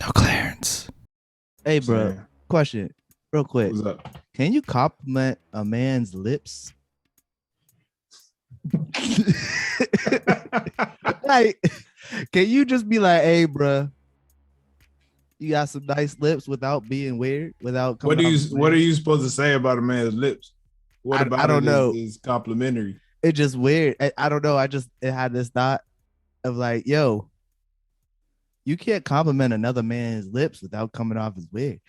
No clearance. Hey, bro. Question, real quick. What's up? Can you compliment a man's lips? Like, can you just be like, "Hey, bro, you got some nice lips," without being weird, without coming What are you supposed to say about a man's lips? What about I don't know. is complimentary? It's just weird. I don't know. It had this thought of like, yo, you can't compliment another man's lips without coming off as weird.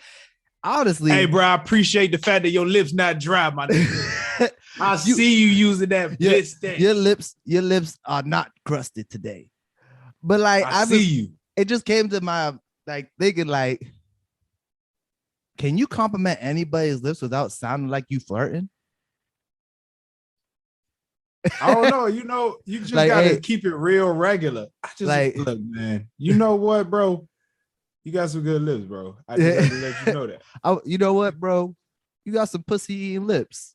Honestly, hey, bro, I appreciate the fact that your lips not dry, my nigga. I see you using that bliss thing. Your lips are not crusted today. But like, I see you. It just came to my like thinking like, can you compliment anybody's lips without sounding like you flirting? I don't know. You just like, gotta keep it real regular. I just like, look, man. You know what, bro? You got some good lips, bro. I just have to let you know that. You know what, bro? You got some pussy eating lips.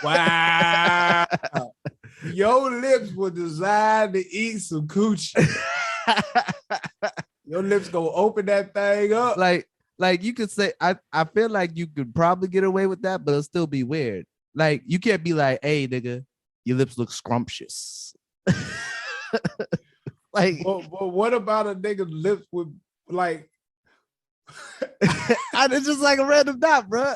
Wow. Your lips were designed to eat some coochie. Your lips gonna open that thing up. Like you could say, I feel like you could probably get away with that, but it'll still be weird. Like you can't be like, "Hey, nigga, your lips look scrumptious." Like, but what about a nigga's lips with like? It's just like a random dot, bro.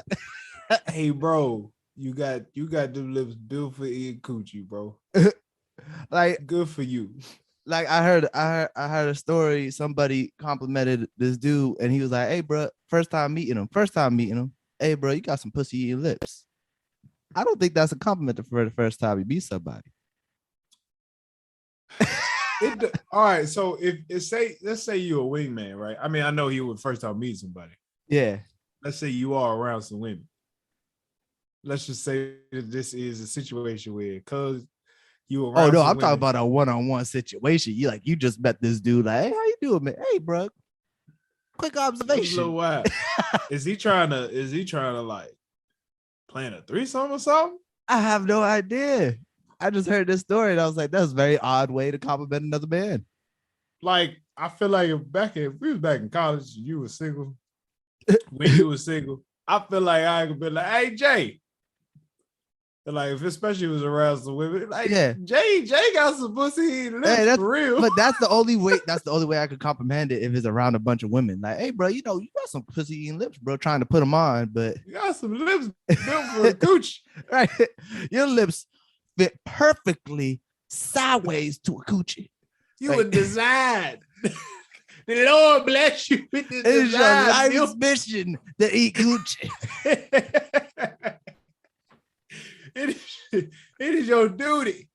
Hey, bro, you got them lips built for eating coochie, bro. Like, good for you. Like I heard a story. Somebody complimented this dude, and he was like, "Hey, bro, first time meeting him. Hey, bro, you got some pussy eating lips." I don't think that's a compliment for the first time you meet somebody. All right, so let's say you're a wingman, right? I mean, I know you would first time meet somebody. Yeah. Let's say you are around some women. Let's just say that this is a situation where, because you around. Oh no, I'm talking about a one-on-one situation. You just met this dude. Like, hey, how you doing, man? Hey, bro. Quick observation. A little while. Is he trying to like plan a threesome or something? I have no idea. I just heard this story and I was like, that's a very odd way to compliment another man. Like, I feel like if we was back in college, you were single. When you were single, I feel like I could be like, "Hey, Jay." Like, if especially was around some women, like, yeah, Jay got some pussy lips for real. But that's the only way. That's the only way I could comprehend it if it's around a bunch of women. Like, hey, bro, you got some pussy eating lips, bro. Trying to put them on, but you got some lips built for a cooch, right? Your lips fit perfectly sideways to a coochie. You were designed. The Lord bless you with this. It is your life's mission to eat coochie. It is your duty,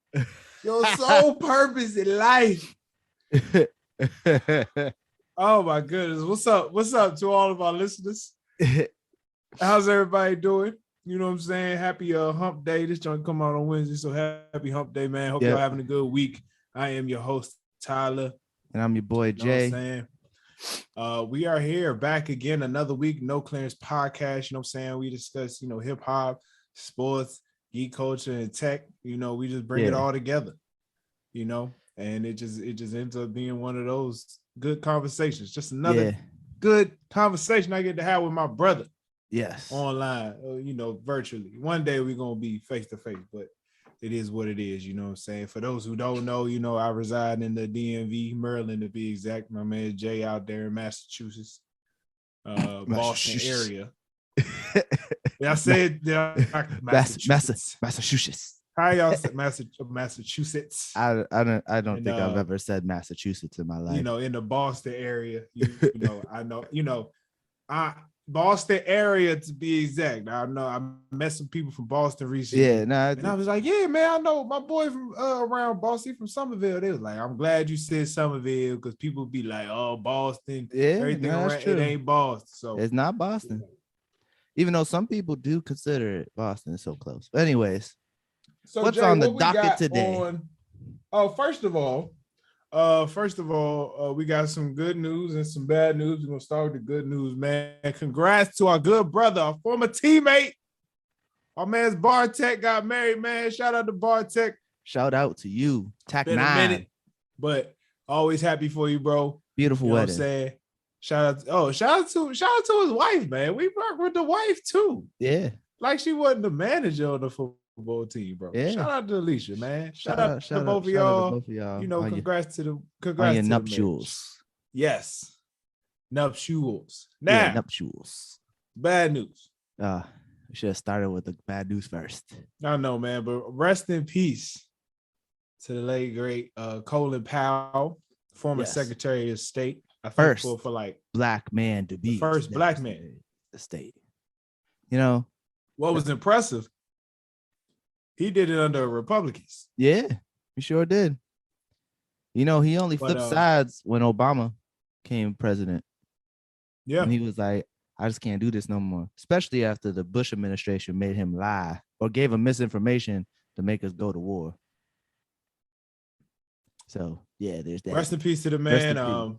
your sole purpose in life. Oh my goodness. What's up to all of our listeners? How's everybody doing? You know what I'm saying? Happy hump day. This joint come out on Wednesday, so happy hump day, man. Hope y'all having a good week. I am your host, Tyler. And I'm your boy, Jay. You know what I'm saying? We are here back again another week, No Clearance Podcast. You know what I'm saying? We discuss, hip hop, sports, geek culture, and tech. We just bring it all together, and it just ends up being one of those good conversations. Just another good conversation I get to have with my brother. Yes. Online, virtually. One day we're going to be face to face, but it is what it is. You know what I'm saying? For those who don't know, I reside in the DMV, Maryland to be exact. My man Jay out there in Massachusetts, Boston area. I said Massachusetts. How y'all say Massachusetts? I don't think I've ever said Massachusetts in my life. In the Boston area, Boston area to be exact. I know I met some people from Boston recently. Yeah, and I was like, yeah, man, I know my boy from around Boston from Somerville. They was like, I'm glad you said Somerville because people be like, oh, Boston, everything around it ain't Boston. So it's not Boston. Even though some people do consider it Boston, it's so close. But anyways, so what's Jay, on the docket today? First of all, we got some good news and some bad news. We're gonna start with the good news, man. Congrats to our good brother, our former teammate. Our man's Bartek got married, man. Shout out to Bartek. Shout out to you, Tac 9. Been a minute, but always happy for you, bro. Beautiful wedding. What I'm saying? Shout out to his wife, man. We work with the wife too. Yeah. Like she wasn't the manager of the football team, bro. Yeah. Shout out to Alicia, man. Shout out to Shout both of out y'all. to both of y'all. You know, congrats on to your nuptials. Yes. Nuptials. Now, yeah, nuptials. Bad news. We should have started with the bad news first. I know, man, but rest in peace to the late great Colin Powell, former Secretary of State. I think for like black man to be first black man the state. You know what was impressive? He did it under Republicans. Yeah, he sure did. You know, he only flipped sides when Obama came president. Yeah, and he was like, I just can't do this no more, especially after the Bush administration made him lie or gave him misinformation to make us go to war. So yeah, there's that. Rest in peace to the man.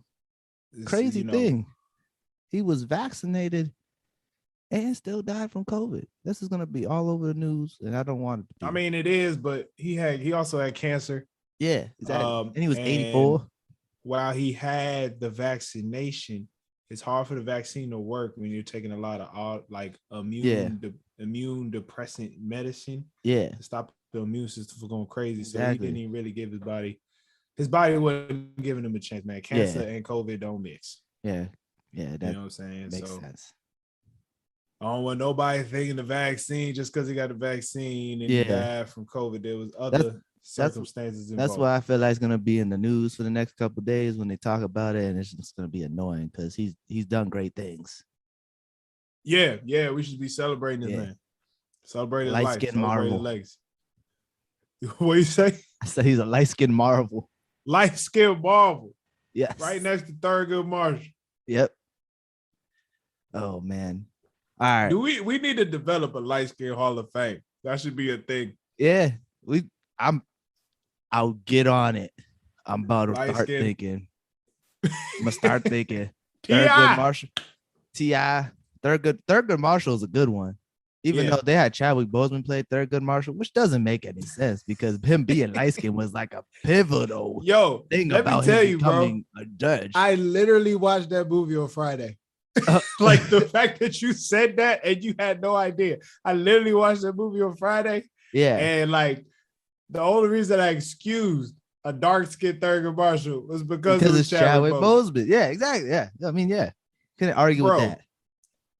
Crazy thing. He was vaccinated and still died from COVID. This is gonna be all over the news, and I don't want it to be. I mean, it is, but he also had cancer. Yeah, exactly. And he was 84. While he had the vaccination, it's hard for the vaccine to work when you're taking a lot of like immune depressant medicine. Yeah, to stop the immune system from going crazy. So he didn't even really give his body. His body wasn't giving him a chance, man. Cancer and COVID don't mix. Yeah, that, you know what I'm saying? Makes sense. I don't want nobody thinking the vaccine just because he got the vaccine and he died from COVID. There was other circumstances involved. That's why I feel like it's gonna be in the news for the next couple of days when they talk about it, and it's just gonna be annoying because he's done great things. Yeah, we should be celebrating this man. Celebrating light skin marvel. Legs. What do you say? I said he's a light skin marvel. Light skin marvel. Yes. Right next to Thurgood Marshall. Yep. Oh man. All right. Do we need to develop a light skin Hall of Fame? That should be a thing. Yeah. I'll get on it. I'm about to start thinking. I'm gonna start thinking. Thurgood Marshall. T.I. Thurgood Marshall is a good one. Even though they had Chadwick Boseman play Thurgood Marshall, which doesn't make any sense because him being light skinned was like a pivotal thing about him becoming a judge. I literally watched that movie on Friday. Like the fact that you said that and you had no idea. I literally watched that movie on Friday. Yeah. And like the only reason I excused a dark-skinned Thurgood Marshall was because it's Chadwick Boseman. Yeah, exactly. Yeah. I mean, couldn't argue with that.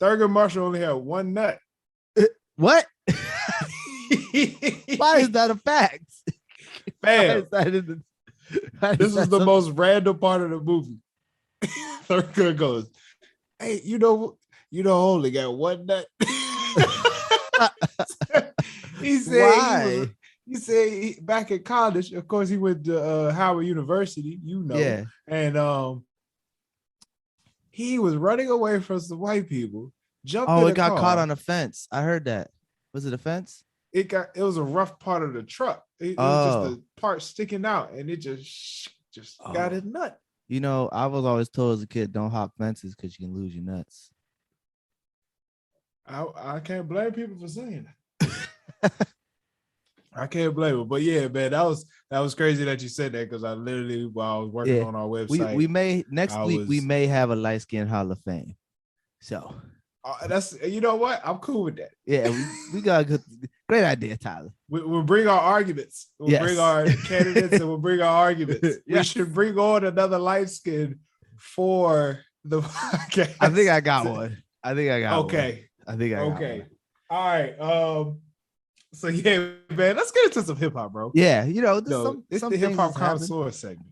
Thurgood Marshall only had one nut. What? Why is that a fact? Fam, this is the most random part of the movie. Thurgood goes, hey, you know, only got one nut. He said, why? He said back in college, of course, he went to Howard University, and he was running away from some white people. It got caught on a fence. I heard that. Was it a fence? It was a rough part of the truck. It was just a part sticking out, and it just got his nut. You know, I was always told as a kid, don't hop fences because you can lose your nuts. I can't blame people for saying that. I can't blame them. But yeah, man, that was crazy that you said that because I literally, while I was working on our website, we may next week we may have a light skin Hall of Fame. So that's, you know what, I'm cool with that. Yeah, we got a great idea, Tyler. We'll bring our arguments. We'll bring our candidates and we'll bring our arguments. We should bring on another light skin for the podcast. I think I got one. Okay. All right. So yeah, man, let's get into some hip hop, bro. Yeah, you know, it's the hip hop connoisseur segment.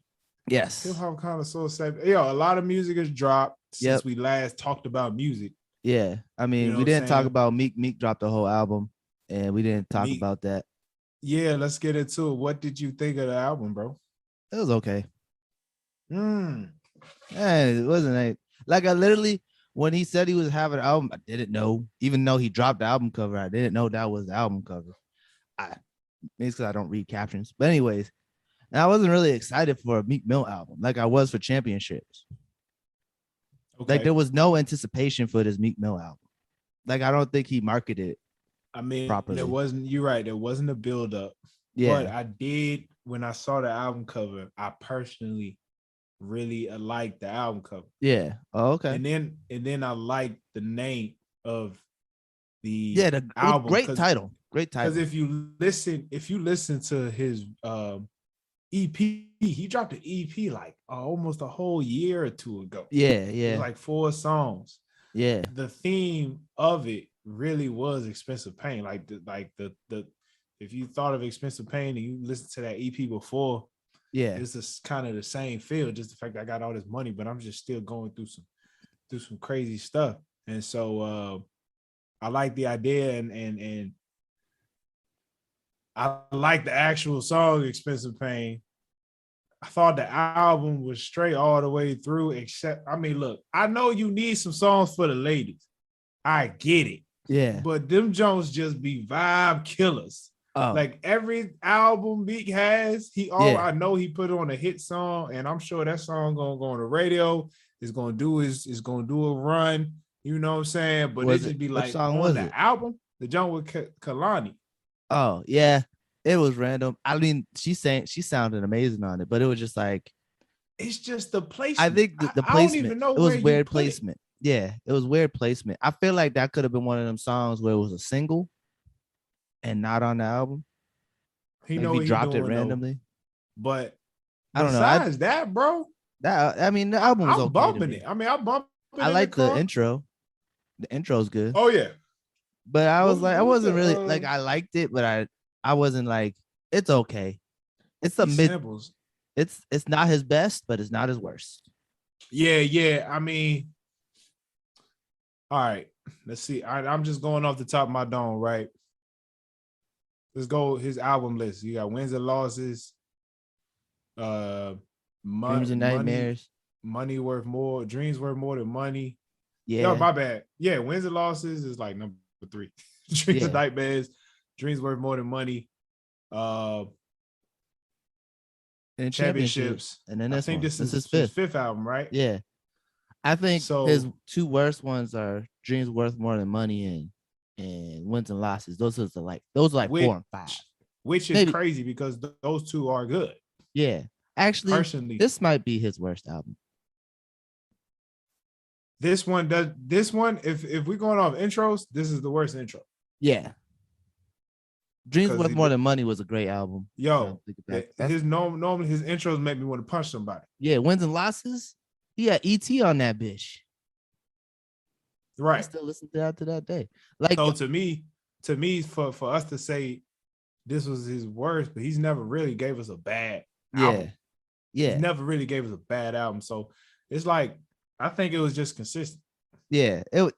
Yes, hip hop connoisseur segment. A lot of music has dropped since we last talked about music. Yeah, I mean, we didn't talk about Meek. Meek dropped the whole album, and we didn't talk about that. Yeah, let's get into it. What did you think of the album, bro? It was okay. It wasn't like I literally. When he said he was having an album, I didn't know. Even though he dropped the album cover, I didn't know that was the album cover. Maybe it's because I don't read captions. But anyways, and I wasn't really excited for a Meek Mill album like I was for Championships. Okay. Like there was no anticipation for this Meek Mill album. Like I don't think he marketed it. I mean, properly. You're right. There wasn't a build up. Yeah. But I did, when I saw the album cover, I personally really like the album cover. Yeah. Oh, okay. And then I like the name of the The album great title. Great title. Because if you listen to his EP, he dropped an EP like almost a whole year or two ago. Yeah, It was like 4 songs. Yeah. The theme of it really was Expensive Pain. Like the if you thought of Expensive Pain and you listened to that EP before, yeah, it's just kind of the same feel. Just the fact that I got all this money, but I'm just still going through some crazy stuff. And so I like the idea and I like the actual song Expensive Pain. I thought the album was straight all the way through, except, I mean, look, I know you need some songs for the ladies. I get it. Yeah. But them Jones just be vibe killers. Oh. Like every album Meek has, I know he put on a hit song, and I'm sure that song gonna go on the radio. It's gonna do a run. You know what I'm saying? But it just be like on the album, the John with Kalani. Oh yeah, it was random. I mean, she sounded amazing on it, but it was just like, it's just the placement. I think the placement. I don't even know it was weird placement. Yeah, it was weird placement. I feel like that could have been one of them songs where it was a single and not on the album. He dropped it randomly. But I don't know. Besides that, bro, the album was okay. Bumping it. I mean, I bumped it. I like the intro. The intro's good. Oh yeah. But I was like, I wasn't really like, I liked it, but I wasn't like, it's okay. It's a mid. Samples. It's not his best, but it's not his worst. Yeah. I mean, all right. Let's see. I'm just going off the top of my dome, right? Let's go his album list. You got Wins and Losses, Dreams and Nightmares, Money Worth More, Dreams Worth More Than Money. Yeah. No, my bad. Yeah, Wins and Losses is like number 3. Dreams and Nightmares, Dreams Worth More Than Money. And championships. And then I think this is his fifth album, right? Yeah. I think his 2 worst ones are Dreams Worth More Than Money and Wins and Losses. Those are like 4 and 5. Which is crazy because those 2 are good. Yeah. Actually, personally, this might be his worst album. This one, if we're going off intros, this is the worst intro. Yeah. Dreams Worth More Than Money was a great album. Yo, normally his intros make me want to punch somebody. Yeah, Wins and Losses. He had E.T. on that bitch. Right. I still listen to that to that day. Like, so to me, for us to say this was his worst, but he's never really gave us a bad album. Yeah. He never really gave us a bad album. So it's like, I think it was just consistent. Yeah, it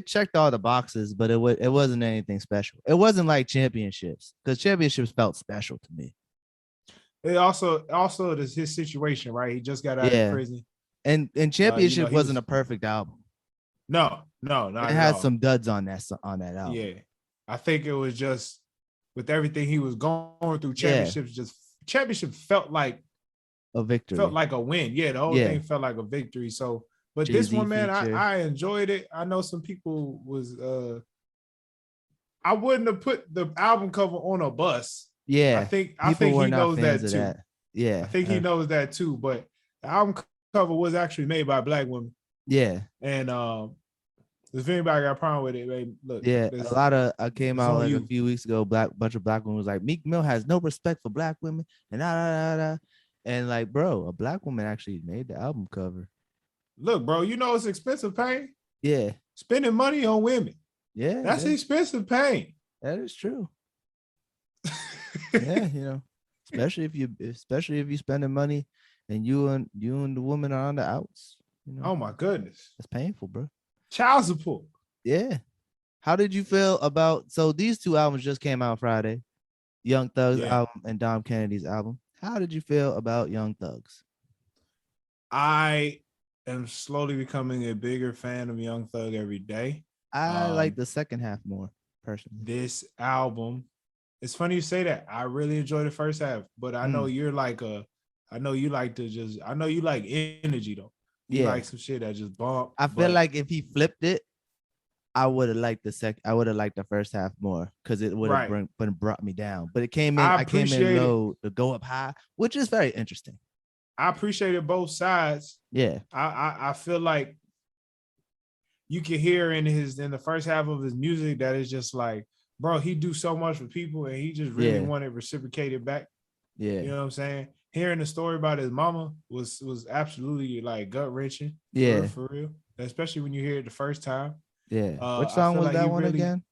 checked all the boxes, but it wasn't anything special. It wasn't like Championships, because Championships felt special to me. It also is his situation, right? He just got out of prison. And Championship wasn't a perfect album. No, it had some duds on that album. Yeah. I think it was just with everything he was going through, Championship felt like a victory. Felt like a win. Yeah, the whole thing felt like a victory. So, but Jay-Z this one, man, I enjoyed it. I know some people was I wouldn't have put the album cover on a bus. Yeah. I think he knows that too. That. Yeah. I think he knows that too. But the album cover was actually made by Black women. Yeah. And if anybody got a problem with it, man, look. Yeah, a lot of I came out like a few weeks ago. Bunch of Black women was like, Meek Mill has no respect for Black women, and and like, bro, a Black woman actually made the album cover. Look, bro, you know it's expensive pain. Yeah, spending money on women. Yeah, that's expensive pain. That is true. Yeah, especially if you spending money and you and the woman are on the outs. Oh my goodness, that's painful, bro. Child support. Yeah. How did you feel about, so these 2 albums just came out Friday, Young Thug's album and Dom Kennedy's album. How did you feel about Young Thugs? I am slowly becoming a bigger fan of Young Thug every day. I like the second half more, personally. This album, it's funny you say that. I really enjoy the first half, but I know you like energy though. You like some shit that just bump. I feel like if he flipped it, I would have liked the first half more, because it would have brought me down. But it came in, I came in low to go up high, which is very interesting. I appreciated both sides. Yeah. I feel like you can hear in the first half of his music that it's just like, bro, he do so much for people and he just really wanted reciprocated back. Yeah. You know what I'm saying? Hearing the story about his mama was absolutely like gut wrenching. Yeah. For real. Especially when you hear it the first time. Yeah. Which song was that one again?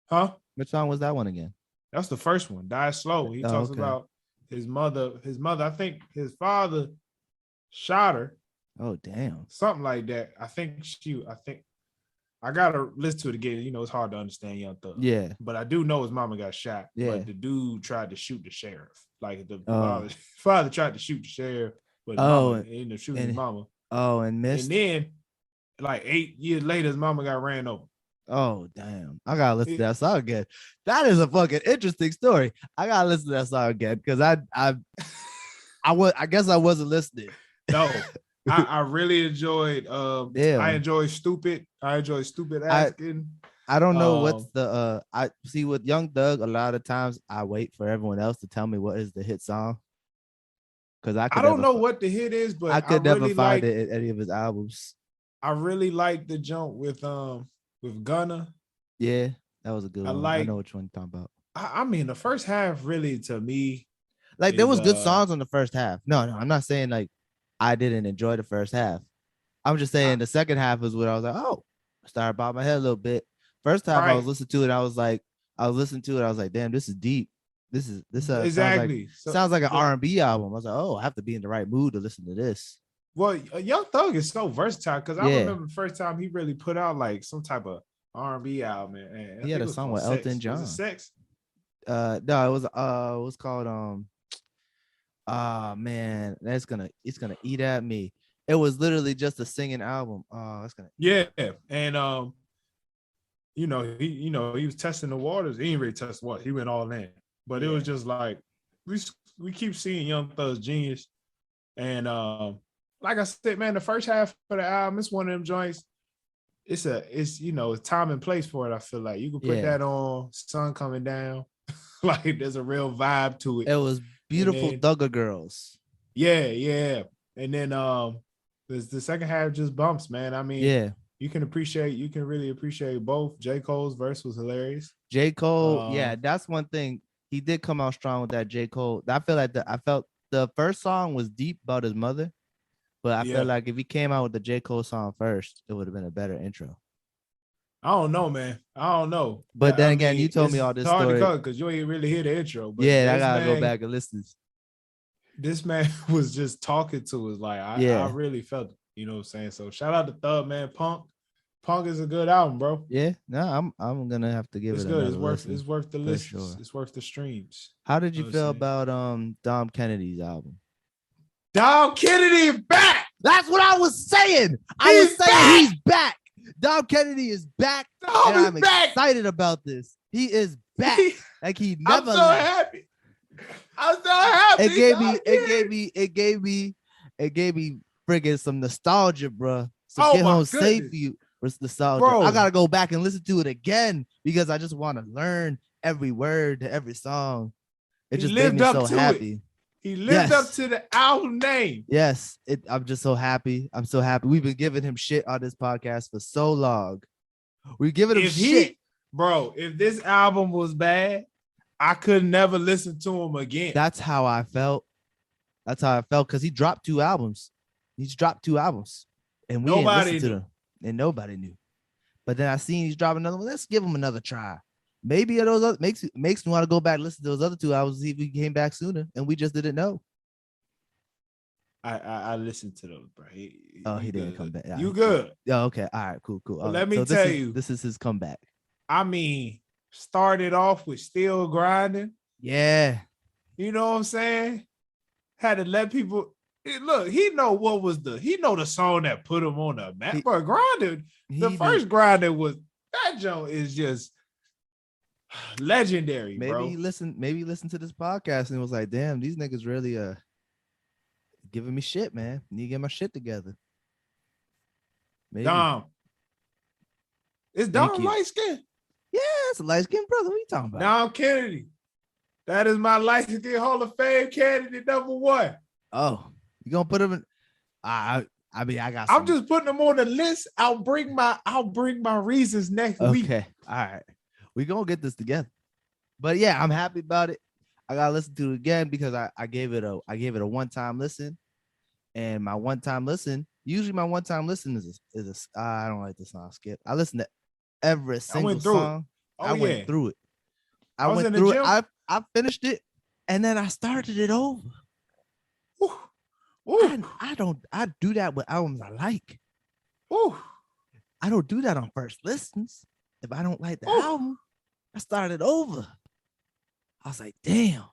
Huh? Which song was that one again? That's the first one. Die Slow. He talks about his mother. I think his father shot her. Oh, damn. Something like that. I think I gotta listen to it again. You know, it's hard to understand Young Thug. Yeah. But I do know his mama got shot. Yeah. But the dude tried to shoot the sheriff. Like the father tried to shoot the sheriff, but his mama ended up shooting his mama. Oh, and missed. And then like 8 years later, his mama got ran over. Oh, damn. I gotta listen to that song again. That is a fucking interesting story. I gotta listen to that song again because I guess I wasn't listening. No. I really enjoyed I enjoy Stupid. I enjoy Stupid Asking. I don't know what's the I see with Young Thug, a lot of times I wait for everyone else to tell me what is the hit song. Because I don't know what the hit is, but I could never find it in any of his albums. I really like the jump with Gunna. Yeah, that was a good one. I know which one you're talking about. I mean, the first half really to me, like there was good songs on the first half. No, I'm not saying like I didn't enjoy the first half. I'm just saying the second half was what I was like, oh, I started bobbing my head a little bit. First time I was listening to it, I was like, damn, this is deep. This exactly sounds like an R&B album. I was like, oh, I have to be in the right mood to listen to this. Well, Young Thug is so versatile because I remember the first time he really put out like some type of R&B album. And he had a song with Elton John. Was it Sex? No, it was called man, it's gonna eat at me. It was literally just a singing album. It's gonna and he was testing the waters. He didn't really test the waters. He went all in, but it was just like we keep seeing Young Thug's genius, and like I said, man, the first half of the album, it's one of them joints. It's time and place for it. I feel like you can put that on, sun coming down, like there's a real vibe to it. It was beautiful Thugger Girls. Yeah. And then the second half just bumps, man. I mean, you can really appreciate both. J. Cole's verse was hilarious. J. Cole, that's one thing. He did come out strong with that J. Cole. I felt the first song was deep about his mother, but I feel like if he came out with the J. Cole song first, it would have been a better intro. I don't know, man. I don't know. But then again, you told me all this story because you ain't really hear the intro. But I gotta go back and listen. This man was just talking to us like I really felt it. You know what I'm saying? So shout out to Thug, man. Punk is a good album, bro. Yeah, no, I'm gonna have to give it. Good. It's worth the listen. Sure. It's worth the streams. How did you feel about Dom Kennedy's album? Dom Kennedy is back. That's what I was saying. He's back. Dom Kennedy is back. And I'm excited about this. He is back. Like he never I'm so happy. It gave me friggin' some nostalgia, bro. So get home safe for you. Nostalgia. Bro. I gotta go back and listen to it again because I just want to learn every word to every song. It just made me so happy. He lived up to the album name. Yes, I'm just so happy. I'm so happy. We've been giving him shit on this podcast for so long. We're giving him shit. Bro, if this album was bad, I could never listen to him again. That's how I felt. Because he dropped 2 albums. And we didn't listen to them. And nobody knew. But then I seen he's dropping another one. Let's give him another try. Maybe those other makes me want to go back and listen to those other 2 albums, see if we came back sooner, and we just didn't know. I listened to those, bro. He didn't come back. You good? Yeah, okay. All right, cool. Well, let me tell you, this is his comeback. I mean, started off with Still Grinding. Yeah. You know what I'm saying? Had to let people look, he know the song that put him on the map. But Grinding, the first Grinding was that joint is just legendary. Maybe bro. He listened to this podcast and was like, damn, these niggas really giving me shit, man. Need to get my shit together. Maybe. Dom. Is Dom light skin? Yeah, it's a light skinned brother. What are you talking about? Dom Kennedy. That is my light skin Hall of Fame candidate number 1. Oh, You gonna put them in? I mean, I got. I'm just putting them on the list. I'll bring my reasons next week. Okay, all right. We gonna get this together. But yeah, I'm happy about it. I gotta listen to it again because I gave it a one-time listen, and my one-time listen. Usually, my one-time listen is I don't like the song skip. I listen to every single song. Oh, I went through it. I was went in the through it. gym. I finished it, and then I started it over. Ooh. Ooh. I do that with albums I like. Ooh. I don't do that on first listens. If I don't like the album, I started over. I was like, damn.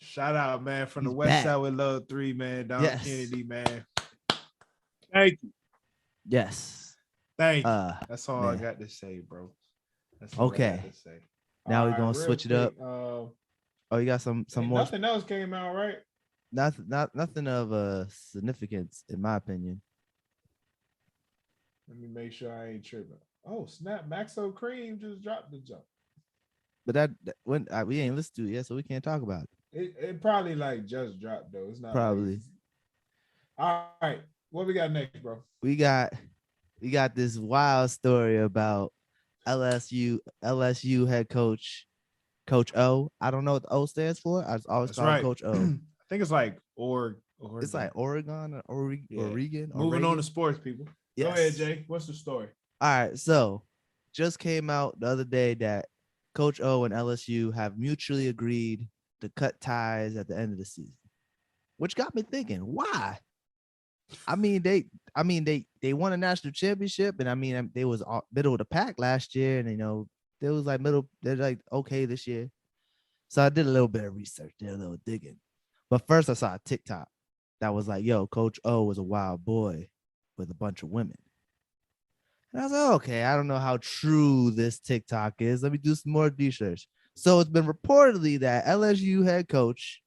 Shout out, man, from the West Side with Love 3, man. Don Kennedy, man. Thank you. Yes. Thank you. That's all I got to say, bro. That's all I got to say. Now we're gonna switch it up. You got some more. Nothing else came out, right? Nothing of significance, in my opinion. Let me make sure I ain't tripping. Oh, snap! Maxo Cream just dropped the jump. But that when we ain't listened to it yet, so we can't talk about it. It probably like just dropped though. It's not probably. All right, what we got next, bro? We got this wild story about LSU head coach O. I don't know what the O stands for. I just always call him Coach O. I think it's like Oregon. It's like Oregon or Oregon. Moving on to sports, people. Yes. Go ahead, Jay. What's the story? All right, so just came out the other day that Coach O and LSU have mutually agreed to cut ties at the end of the season, which got me thinking, why? I mean, they won a national championship, and I mean, they was middle of the pack last year, and they was like middle. They're like okay this year. So I did a little bit of research, did a little digging. But first, I saw a TikTok that was like, "Yo, Coach O was a wild boy with a bunch of women." And I was like, okay, I don't know how true this TikTok is. Let me do some more research. So it's been reportedly that LSU head coach,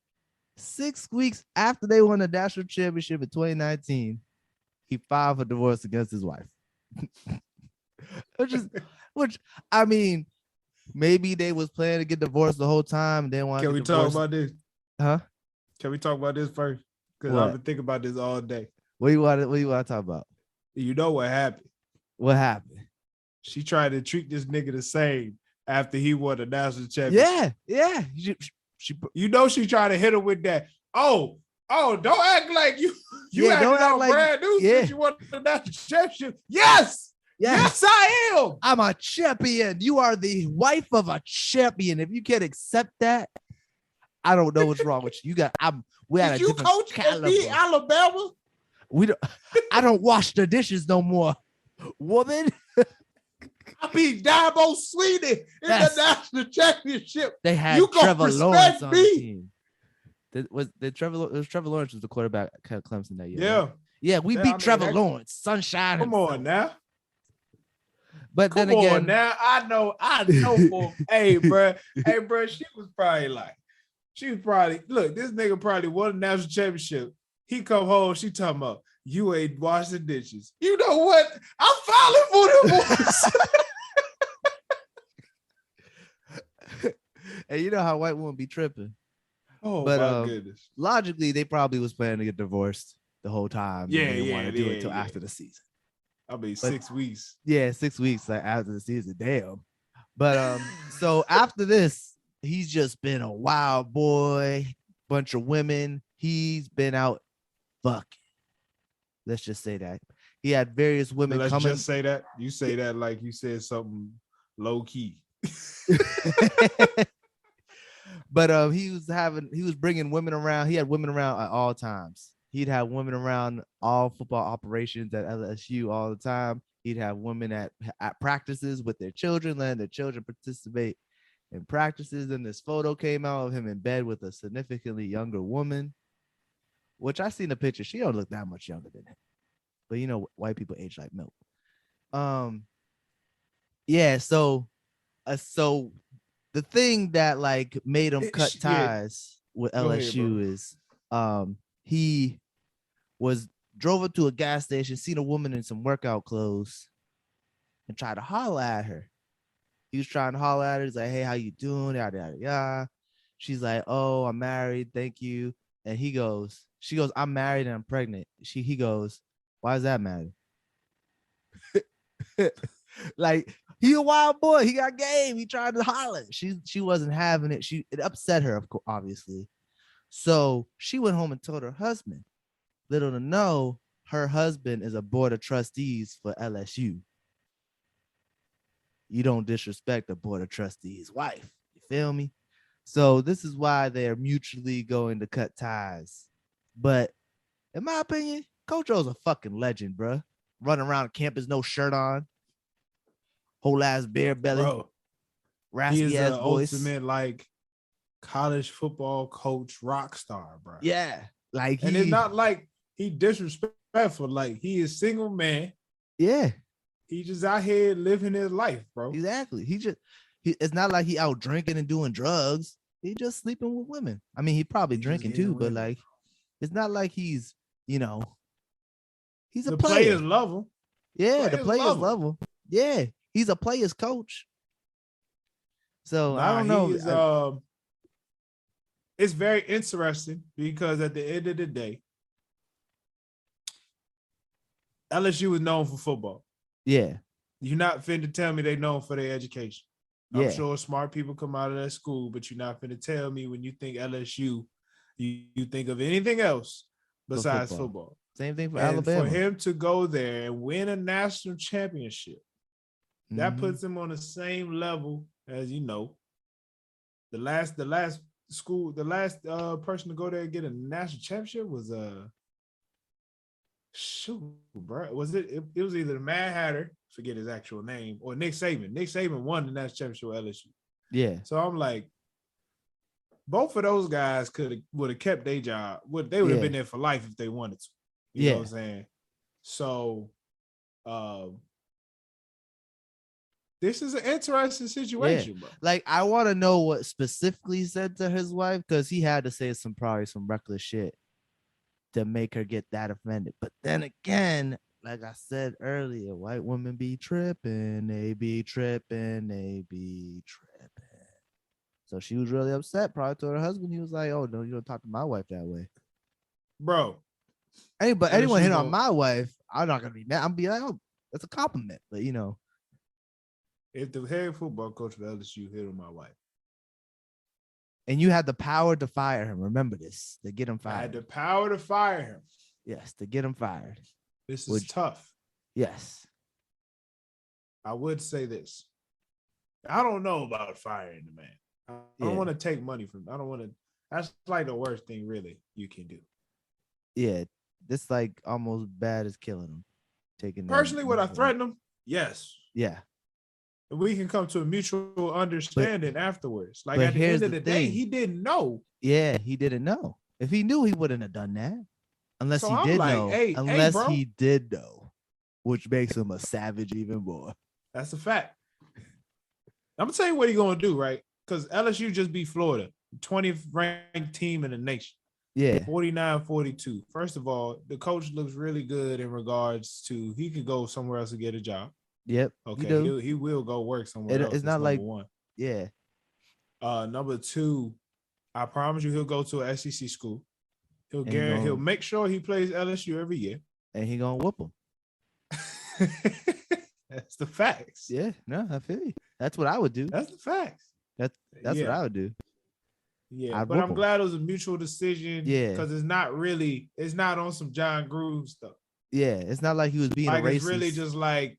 6 weeks after they won the national championship in 2019, he filed for divorce against his wife. which I mean, maybe they was planning to get divorced the whole time. And they wanted. Can we talk about this? Huh? Can we talk about this first? Because I've been thinking about this all day. What do you want to talk about? You know what happened? What happened? She tried to treat this nigga the same after he won the national championship. Yeah. She tried to hit him with that. Oh, don't act like you acting out like, brand new since you won the national championship. Yes, I am. I'm a champion. You are the wife of a champion. If you can't accept that, I don't know what's wrong with you. We had a different coach caliber. Alabama? I don't wash the dishes no more, woman. I beat Dabo Sweeney in the national championship. They had Trevor Lawrence on the team. Trevor Lawrence was the quarterback at Clemson that year. Yeah, we beat Trevor Lawrence. Sunshine. Come on now. But then again, I know. Hey, bro, she was probably look. This nigga probably won a national championship. He come home. She talking about you ain't washed the dishes. You know what? I'm filing for divorce. And you know how white women be tripping. Oh, but my goodness. Logically, they probably was planning to get divorced the whole time. Yeah, they didn't want to do it until after the season. I mean, 6 weeks. Yeah, 6 weeks like after the season. Damn. But so after this, he's just been a wild boy, bunch of women. He's been out fucking. Let's just say that. He had various women Let's coming. Just say that. You say that like you said something low key. But he was bringing women around. He had women around at all times. He'd have women around all football operations at LSU all the time. He'd have women at practices with their children, letting their children participate in practices. And this photo came out of him in bed with a significantly younger woman, which I seen the picture. She don't look that much younger than him. But you know, white people age like milk. Yeah, so the thing that like made him cut ties with LSU is he drove up to a gas station, seen a woman in some workout clothes, and tried to holler at her. He was trying to holler at her. He's like, "Hey, how you doing?" Yada yada yada. She's like, "Oh, I'm married. Thank you." And she goes, I'm married and I'm pregnant. He goes, why does that matter? Like, he a wild boy. He got game. He tried to holler. She wasn't having it. It upset her, of course, obviously. So she went home and told her husband. Little to know, her husband is a board of trustees for LSU. You don't disrespect a board of trustees' wife. You feel me? So this is why they're mutually going to cut ties. But in my opinion, Coach O's a fucking legend, bro. Running around campus, no shirt on, whole ass bare belly, bro. He is raspy the ass voice. ultimate like college football coach rock star, bro. Yeah, like and it's not like he disrespectful. Like he is single man. Yeah, he just out here living his life, bro. Exactly. It's not like he out drinking and doing drugs. He just sleeping with women. I mean, he probably drinking too, but like, it's not like he's, he's a the player. Players love him. Yeah, the players love him. Yeah, he's a player's coach. So I don't know. It's very interesting because at the end of the day, LSU is known for football. Yeah. You're not finna tell me they known for their education. I'm sure smart people come out of that school, but you're not finna tell me when you think LSU, you think of anything else besides football. Same thing for Alabama. For him to go there and win a national championship, that puts him on the same level as, the last person to go there and get a national championship was bro. It was either the Mad Hatter, forget his actual name, or Nick Saban. Nick Saban won the national championship with LSU. Yeah. So I'm like, both of those guys would have kept their job. They would have been there for life if they wanted to. You know what I'm saying? So this is an interesting situation, bro. Like, I want to know what specifically he said to his wife, because he had to say probably some reckless shit to make her get that offended. But then again, like I said earlier, white women be tripping. They be tripping. They be tripping. So she was really upset. Probably told her husband. He was like, "Oh no, you don't talk to my wife that way, bro." Anyone hit on my wife, I'm not gonna be mad. I'm be like, "Oh, that's a compliment." But if the head football coach of LSU hit on my wife, and you had the power to fire him, remember this, to get him fired. I had the power to fire him. Yes, to get him fired. This is tough. Yes. I would say this. I don't know about firing the man. I don't want to take money from him. I don't want to. That's like the worst thing really you can do. Yeah. This like almost bad as killing him. Personally, would I threaten him? Yes. Yeah. We can come to a mutual understanding afterwards. Like at the end of the day, he didn't know. Yeah, he didn't know. If he knew, he wouldn't have done that. Unless he did know. Unless he did know, which makes him a savage even more. That's a fact. I'm gonna tell you what he's gonna do, right? Because LSU just beat Florida, 20th ranked team in the nation. Yeah. 49-42. First of all, the coach looks really good in regards to he could go somewhere else to get a job. Yep. Okay. He will go work somewhere else. It's not like one. Yeah. Number two, I promise you he'll go to an SEC school. He'll make sure he plays LSU every year. And he gonna whoop him. That's the facts. Yeah, no, I feel you. That's what I would do. That's the facts. That's what I would do. Yeah, but I'm glad it was a mutual decision. Yeah, because it's not on some John Gruden stuff. Yeah, it's not like he was being like a racist. It's really just like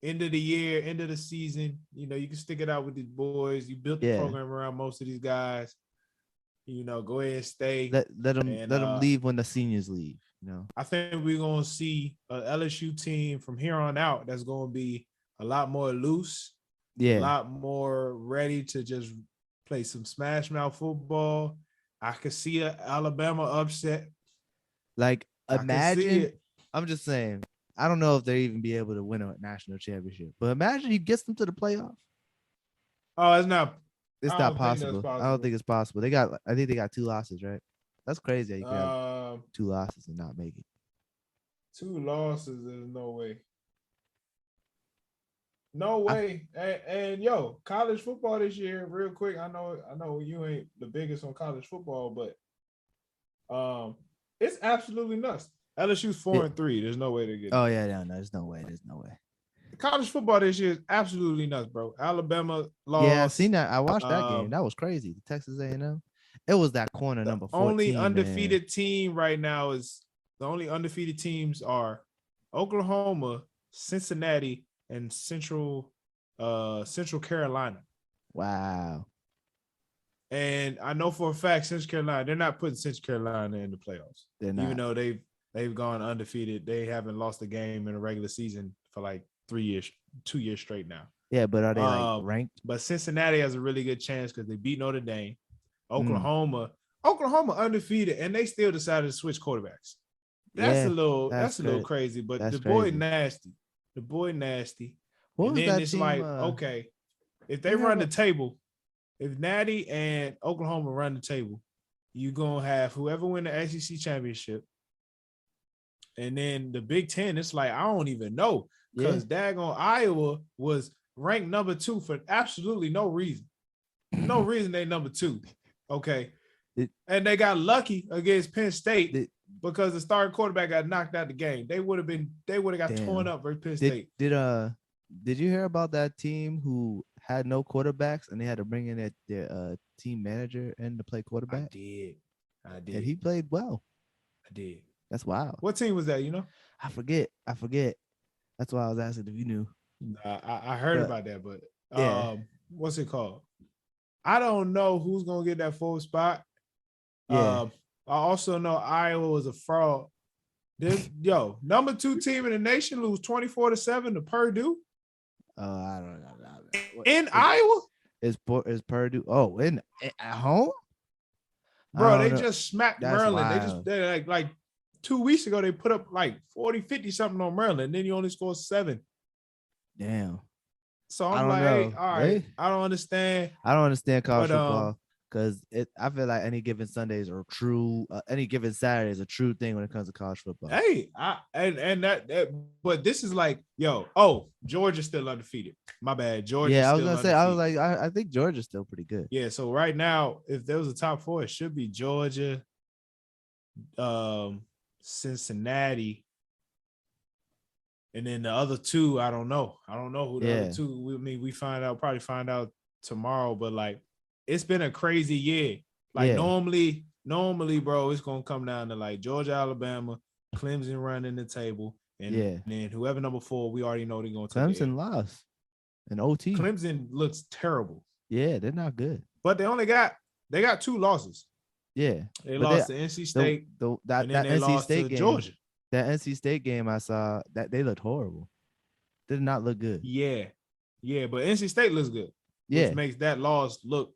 end of the year, end of the season. You can stick it out with these boys. You built the program around most of these guys. Go ahead and stay. Let them leave when the seniors leave. I think we're gonna see a LSU team from here on out that's gonna be a lot more loose. Yeah, a lot more ready to just play some smash mouth football. I could see an Alabama upset. Like, imagine. I'm just saying. I don't know if they even be able to win a national championship, but imagine he gets them to the playoff. Oh, it's not. It's not possible. I don't think it's possible. I think they got 2 losses, right? That's crazy. You can have 2 losses and not make it. 2 losses, there's no way. No way. And yo, college football this year, real quick. I know you ain't the biggest on college football, but It's absolutely nuts. LSU's 4-3. There's no way to get. Oh yeah, no, there's no way. There's no way. College football this year is absolutely nuts, bro. Alabama lost. Yeah, I seen that. I watched that game. That was crazy. The Texas A&M. It was that corner number 14. Only undefeated team right now is the only undefeated teams are Oklahoma, Cincinnati, and Central Carolina. Wow. And I know for a fact Central Carolina, they're not putting Central Carolina in the playoffs. They're not. Even though they've gone undefeated. They haven't lost a game in a regular season for like 2 years straight now. Yeah, but are they like ranked? But Cincinnati has a really good chance because they beat Notre Dame. Oklahoma undefeated, and they still decided to switch quarterbacks. That's a little crazy. But the boy nasty. What and was then that it's team, like, okay, if they run the table, if Natty and Oklahoma run the table, you're gonna have whoever win the SEC championship. And then the Big Ten, it's like, I don't even know. Because daggone Iowa was ranked number 2 for absolutely no reason. No reason they number 2. Okay. And they got lucky against Penn State because the starting quarterback got knocked out the game. They would have got torn up versus Penn State. Did you hear about that team who had no quarterbacks and they had to bring in their team manager in to play quarterback? I did. And he played well. I did. That's wild. What team was that, you know? I forget. That's why I was asking if you knew. I heard about that, but what's it called? I don't know who's gonna get that 4th spot. I also know Iowa was a fraud. Number 2 team in the nation lose 24-7 to Purdue. I don't know. In Iowa? Is Purdue? Oh, at home? Bro, they just smacked Maryland. Wild. They like 2 weeks ago, they put up like 40, 50 something on Maryland. Then you only scored 7. Damn. So I'm like, hey, all right, I don't understand. I don't understand college football because I feel like any given Sundays are true. Any given Saturday is a true thing when it comes to college football. Hey, but this is like, Georgia's still undefeated. My bad, Georgia. Yeah, I was gonna say, I think Georgia's still pretty good. Yeah, so right now, if there was a top 4, it should be Georgia, Cincinnati, and then the other 2, I don't know who the other 2. We probably find out tomorrow. But like, it's been a crazy year. Like normally, bro, it's gonna come down to like Georgia, Alabama, Clemson running the table, and then whoever number 4, we already know they're gonna take. Clemson lost in OT. Clemson looks terrible. Yeah, they're not good. But they got 2 losses. Yeah, they lost to NC State. That NC State game, Georgia. That NC State game I saw, that they looked horrible. Did not look good. Yeah, but NC State looks good. Which makes that loss look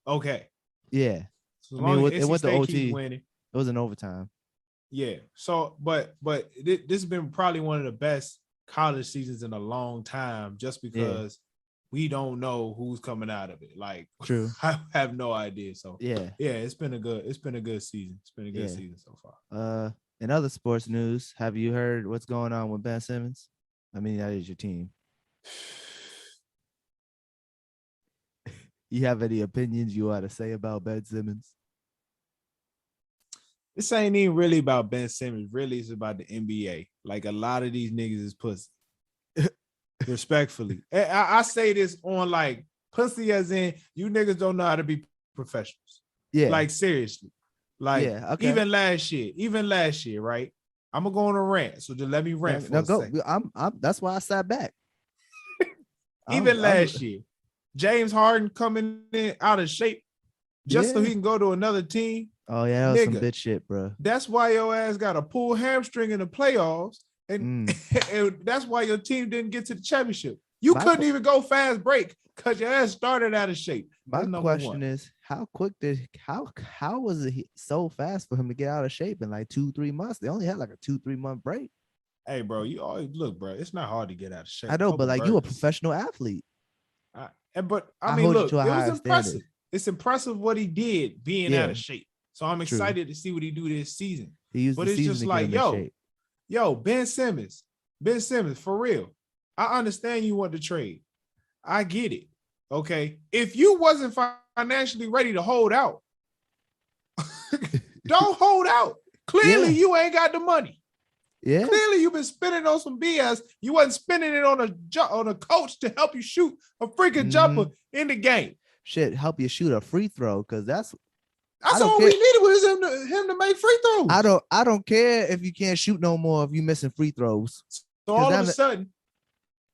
okay. Yeah, so it went to OT. It was an overtime. Yeah. So, but this has been probably one of the best college seasons in a long time, just because we don't know who's coming out of it. Like, true, I have no idea. So yeah, it's been a good season. It's been a good season so far. In other sports news, have you heard what's going on with Ben Simmons? I mean, that is your team. You have any opinions you want to say about Ben Simmons? This ain't even really about Ben Simmons. Really, it's about the NBA. Like, a lot of these niggas is pussy. Respectfully. I say this on like pussy as in you niggas don't know how to be professionals. Yeah. Like, seriously. Like, even last year, right? I'm gonna go on a rant. So just let me rant for a second. That's why I sat back. Even last year, James Harden coming in out of shape just so he can go to another team. Oh yeah, that was some bitch shit, bro. That's why your ass got a pulled hamstring in the playoffs, and that's why your team didn't get to the championship. You couldn't even go fast break because your ass started out of shape. My question is, how was it so fast for him to get out of shape in like 2-3 months? They only had like a 2-3 month break. Hey, bro, you always look, bro. It's not hard to get out of shape. I know, but like you a professional athlete. But I mean, look, it was impressive. Standard. It's impressive what he did being out of shape. So I'm excited to see what he do this season. But it's just like, Ben Simmons, for real. I understand you want to trade. I get it. Okay. If you wasn't financially ready to hold out, Don't hold out. Clearly, you ain't got the money. Yeah. Clearly, you've been spending on some BS. You wasn't spending it on a coach to help you shoot a freaking jumper in the game. Shit, help you shoot a free throw because that's all we needed was him to make free throws. I don't care if you can't shoot no more if you missing free throws. So all of a sudden,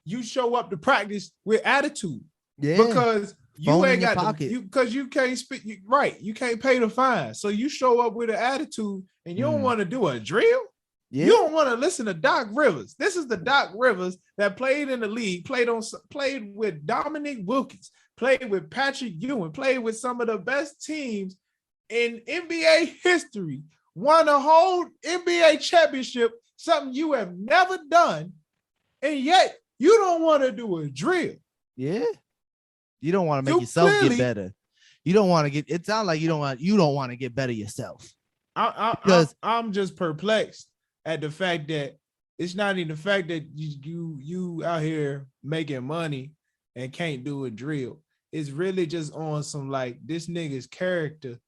you show up to practice with attitude. Yeah. Because you ain't got because you can't speak right. You can't pay the fine. So you show up with an attitude and you don't want to do a drill. Yeah. You don't want to listen to Doc Rivers. This is the Doc Rivers that played in the league, played with Dominic Wilkins, played with Patrick Ewing, played with some of the best teams in NBA history, won a whole NBA championship, something you have never done, and yet you don't want to do a drill. Yeah. You don't want to make yourself get better. You don't want to get. It sounds like you don't want to get better yourself. I'm just perplexed at the fact that it's not even the fact that you out here making money and can't do a drill. It's really just on some like this nigga's character,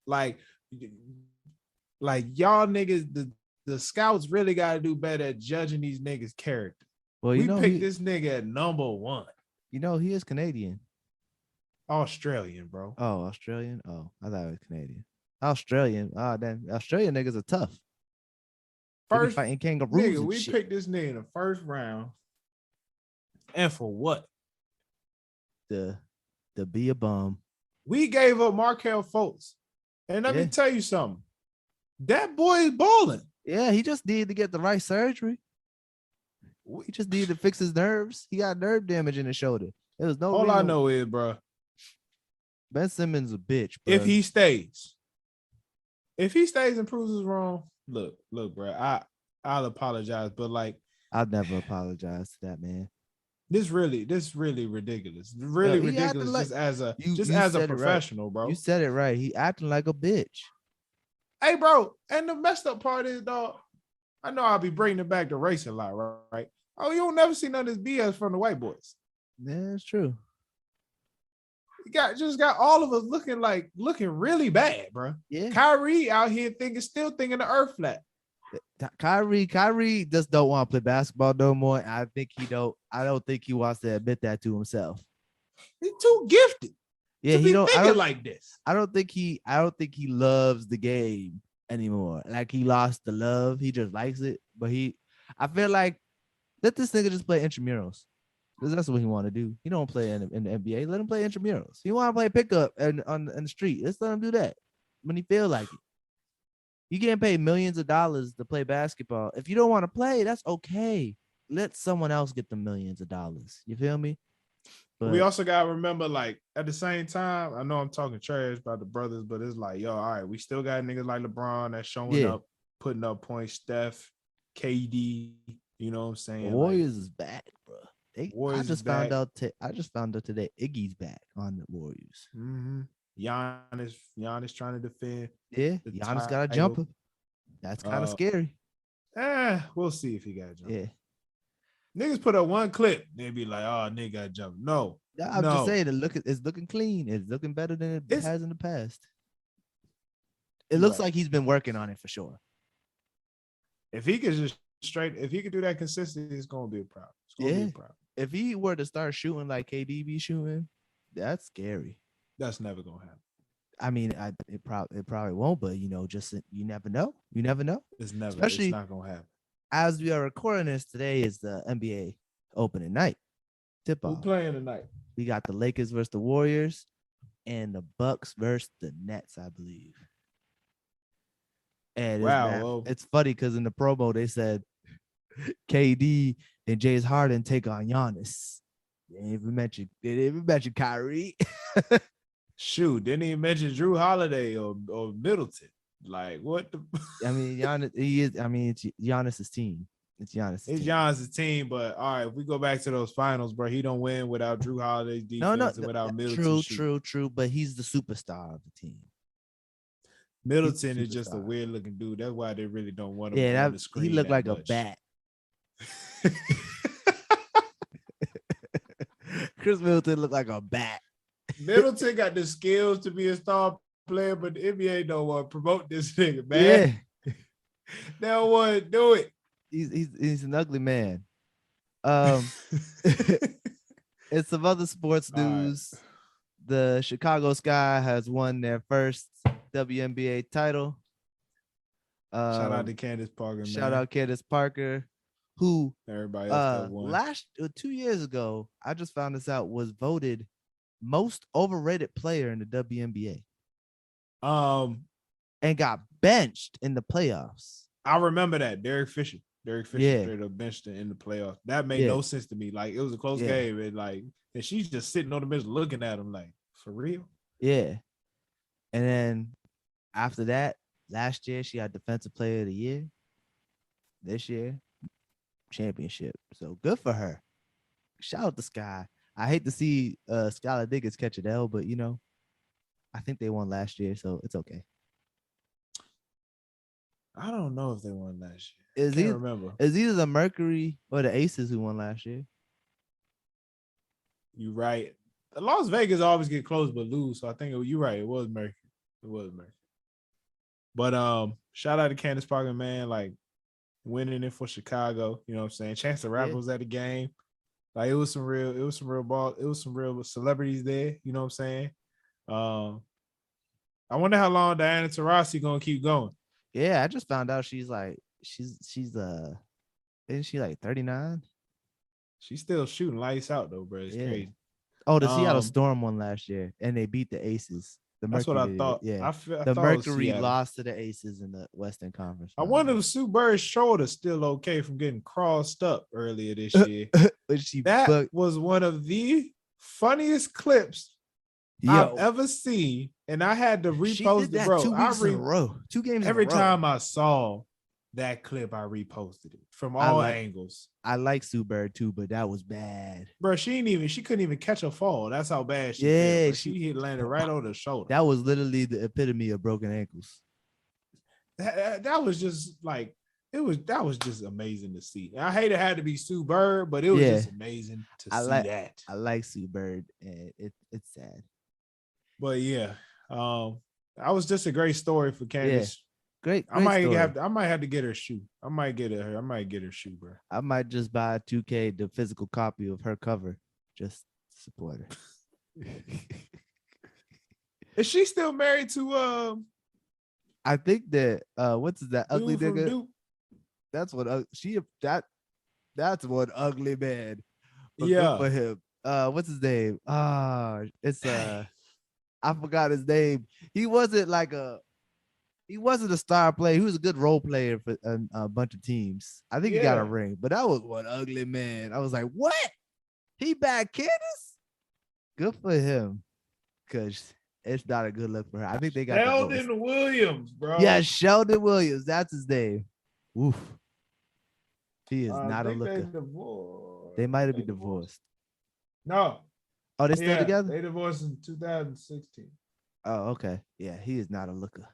like y'all niggas. The scouts really got to do better at judging these niggas' character. Well, we picked this nigga at number 1. You know, he is Canadian. Australian, bro. Oh, Australian? Oh, I thought it was Canadian. Australian. Oh, damn. Australian niggas are tough. First fighting kangaroos. Nigga, we picked this nigga in the first round. And for what? To be a bum. We gave up Markelle Fultz. And let me tell you something. That boy is balling. Yeah, he just needed to get the right surgery. He just needed to fix his nerves. He got nerve damage in his shoulder. It was no. All I know is, bro, Ben Simmons a bitch. Bro. If he stays and proves us wrong, look, bro, I'll apologize, but like I'll never apologize to that man. This really ridiculous. Really ridiculous. Like, just as a professional, right. Bro. You said it right. He acting like a bitch. Hey, bro, and the messed up part is, dog. I know I'll be bringing it back to race a lot, right? Oh, you don't never see none of this BS from the white boys. Yeah, it's true. You got all of us looking really bad, bro. Yeah. Kyrie out here still thinking the earth flat. Kyrie just don't want to play basketball no more. I don't think he wants to admit that to himself. He's too gifted. Yeah, he don't think like this. I don't think he loves the game anymore. Like he lost the love. He just likes it. But I feel like let this nigga just play intramurals. Because that's what he want to do. He don't play in the NBA. Let him play intramurals. He want to play pickup on the street. Let's let him do that when he feel like it. You getting paid millions of dollars to play basketball. If you don't want to play, that's okay. Let someone else get the millions of dollars. You feel me? But we also got to remember, like, at the same time, I know I'm talking trash about the brothers, but it's like, yo, all right, we still got niggas like LeBron that's showing up, putting up points, Steph, KD, you know what I'm saying? The Warriors is back, bro. I just found out today Iggy's back on the Warriors. Mm-hmm. Giannis trying to defend. Yeah, Giannis got a jumper. That's kind of scary. We'll see if he got a jumper. Yeah. Niggas put up one clip, they be like, "Oh, nigga got a jumper." No, I'm just saying it's looking clean. It's looking better than it has in the past. It looks like he's been working on it for sure. If he could do that consistently, it's gonna be a problem. It's gonna be a problem. If he were to start shooting like KD be shooting, that's scary. That's never gonna happen. I mean, it probably won't, but you never know. You never know. It's not gonna happen. As we are recording this, today is the NBA opening night. Tip off. Who playing tonight? We got the Lakers versus the Warriors, and the Bucks versus the Nets, I believe. And it's funny because in the promo they said KD and James Harden take on Giannis. They didn't even mention Kyrie. Shoot, didn't even mention Drew Holiday or Middleton. Like what? I mean, Giannis. It's Giannis's team. It's Giannis's team. But all right, if we go back to those finals, bro, he don't win without Drew Holiday's defense and without Middleton. True. But he's the superstar of the team. Middleton is just a weird looking dude. That's why they really don't want him on the screen. He looked like much. A bat. Chris Middleton looked like a bat. Middleton got the skills to be a star player, but the NBA don't want to promote this nigga, man. Yeah. They don't want to do it. He's an ugly man. It's some other sports news. The Chicago Sky has won their first WNBA title. Shout out to Candace Parker, Shout man. out Candace Parker, who everybody else that won. 2 years ago, I just found this out, was voted most overrated player in the WNBA. And got benched in the playoffs. I remember that. Derek Fisher Yeah. straight up benched in the playoffs. That made no sense to me. Like, it was a close game, and she's just sitting on the bench looking at him like, for real? Yeah. And then after that, last year she got Defensive Player of the Year. This year, championship. So good for her. Shout out to Sky. I hate to see Skylar Diggins catch an L, but I think they won last year, so it's okay. I don't know if they won last year. I can't remember. It's either the Mercury or the Aces who won last year. You're right. Las Vegas always get close but lose, so I think you're right. It was Mercury. But shout out to Candace Parker, man. Like, winning it for Chicago. You know what I'm saying? Chance the Rapper was at the game. Like, it was some real celebrities there. You know what I'm saying? I wonder how long Diana Taurasi gonna keep going. Yeah, I just found out she's isn't she like 39? She's still shooting lights out though, bro. It's crazy. Oh, the Seattle Storm won last year, and they beat the Aces. That's what I thought. Yeah, I the thought Mercury lost to the Aces in the Western Conference. I wonder if Sue Bird's shoulder still okay from getting crossed up earlier this year. That was one of the funniest clips I've ever seen, and I had to repost it, bro. 2 weeks in a row. 2 games every in a row. time I saw that clip, I reposted it from all angles. I like Sue Bird too, but that was bad, bro. She couldn't even catch a fall. That's how bad she felt. She landed right on the shoulder. That was literally the epitome of broken ankles. That was just like that was just amazing to see. And I hate it had to be Sue Bird, but it was just amazing to see that. I like Sue Bird, and it's sad. But that was just a great story for Candace. Great I might story. have to get her shoe. I might get her shoe, bro. I might just buy a 2K, the physical copy of her cover, just to support her. Is she still married to I think that what's that ugly nigga? Duke? That's what that's one ugly man. But yeah, good for him. What's his name? It's I forgot his name. He wasn't a star player. He was a good role player for a bunch of teams. I think he got a ring, but that was one ugly man. I was like, what? He back Candace? Good for him. Because it's not a good look for her. I think they got Sheldon Williams, bro. Yeah, Sheldon Williams. That's his name. Oof. He is not a looker. They might have been divorced. No. Oh, they still together? They divorced in 2016. Oh, okay. Yeah, he is not a looker.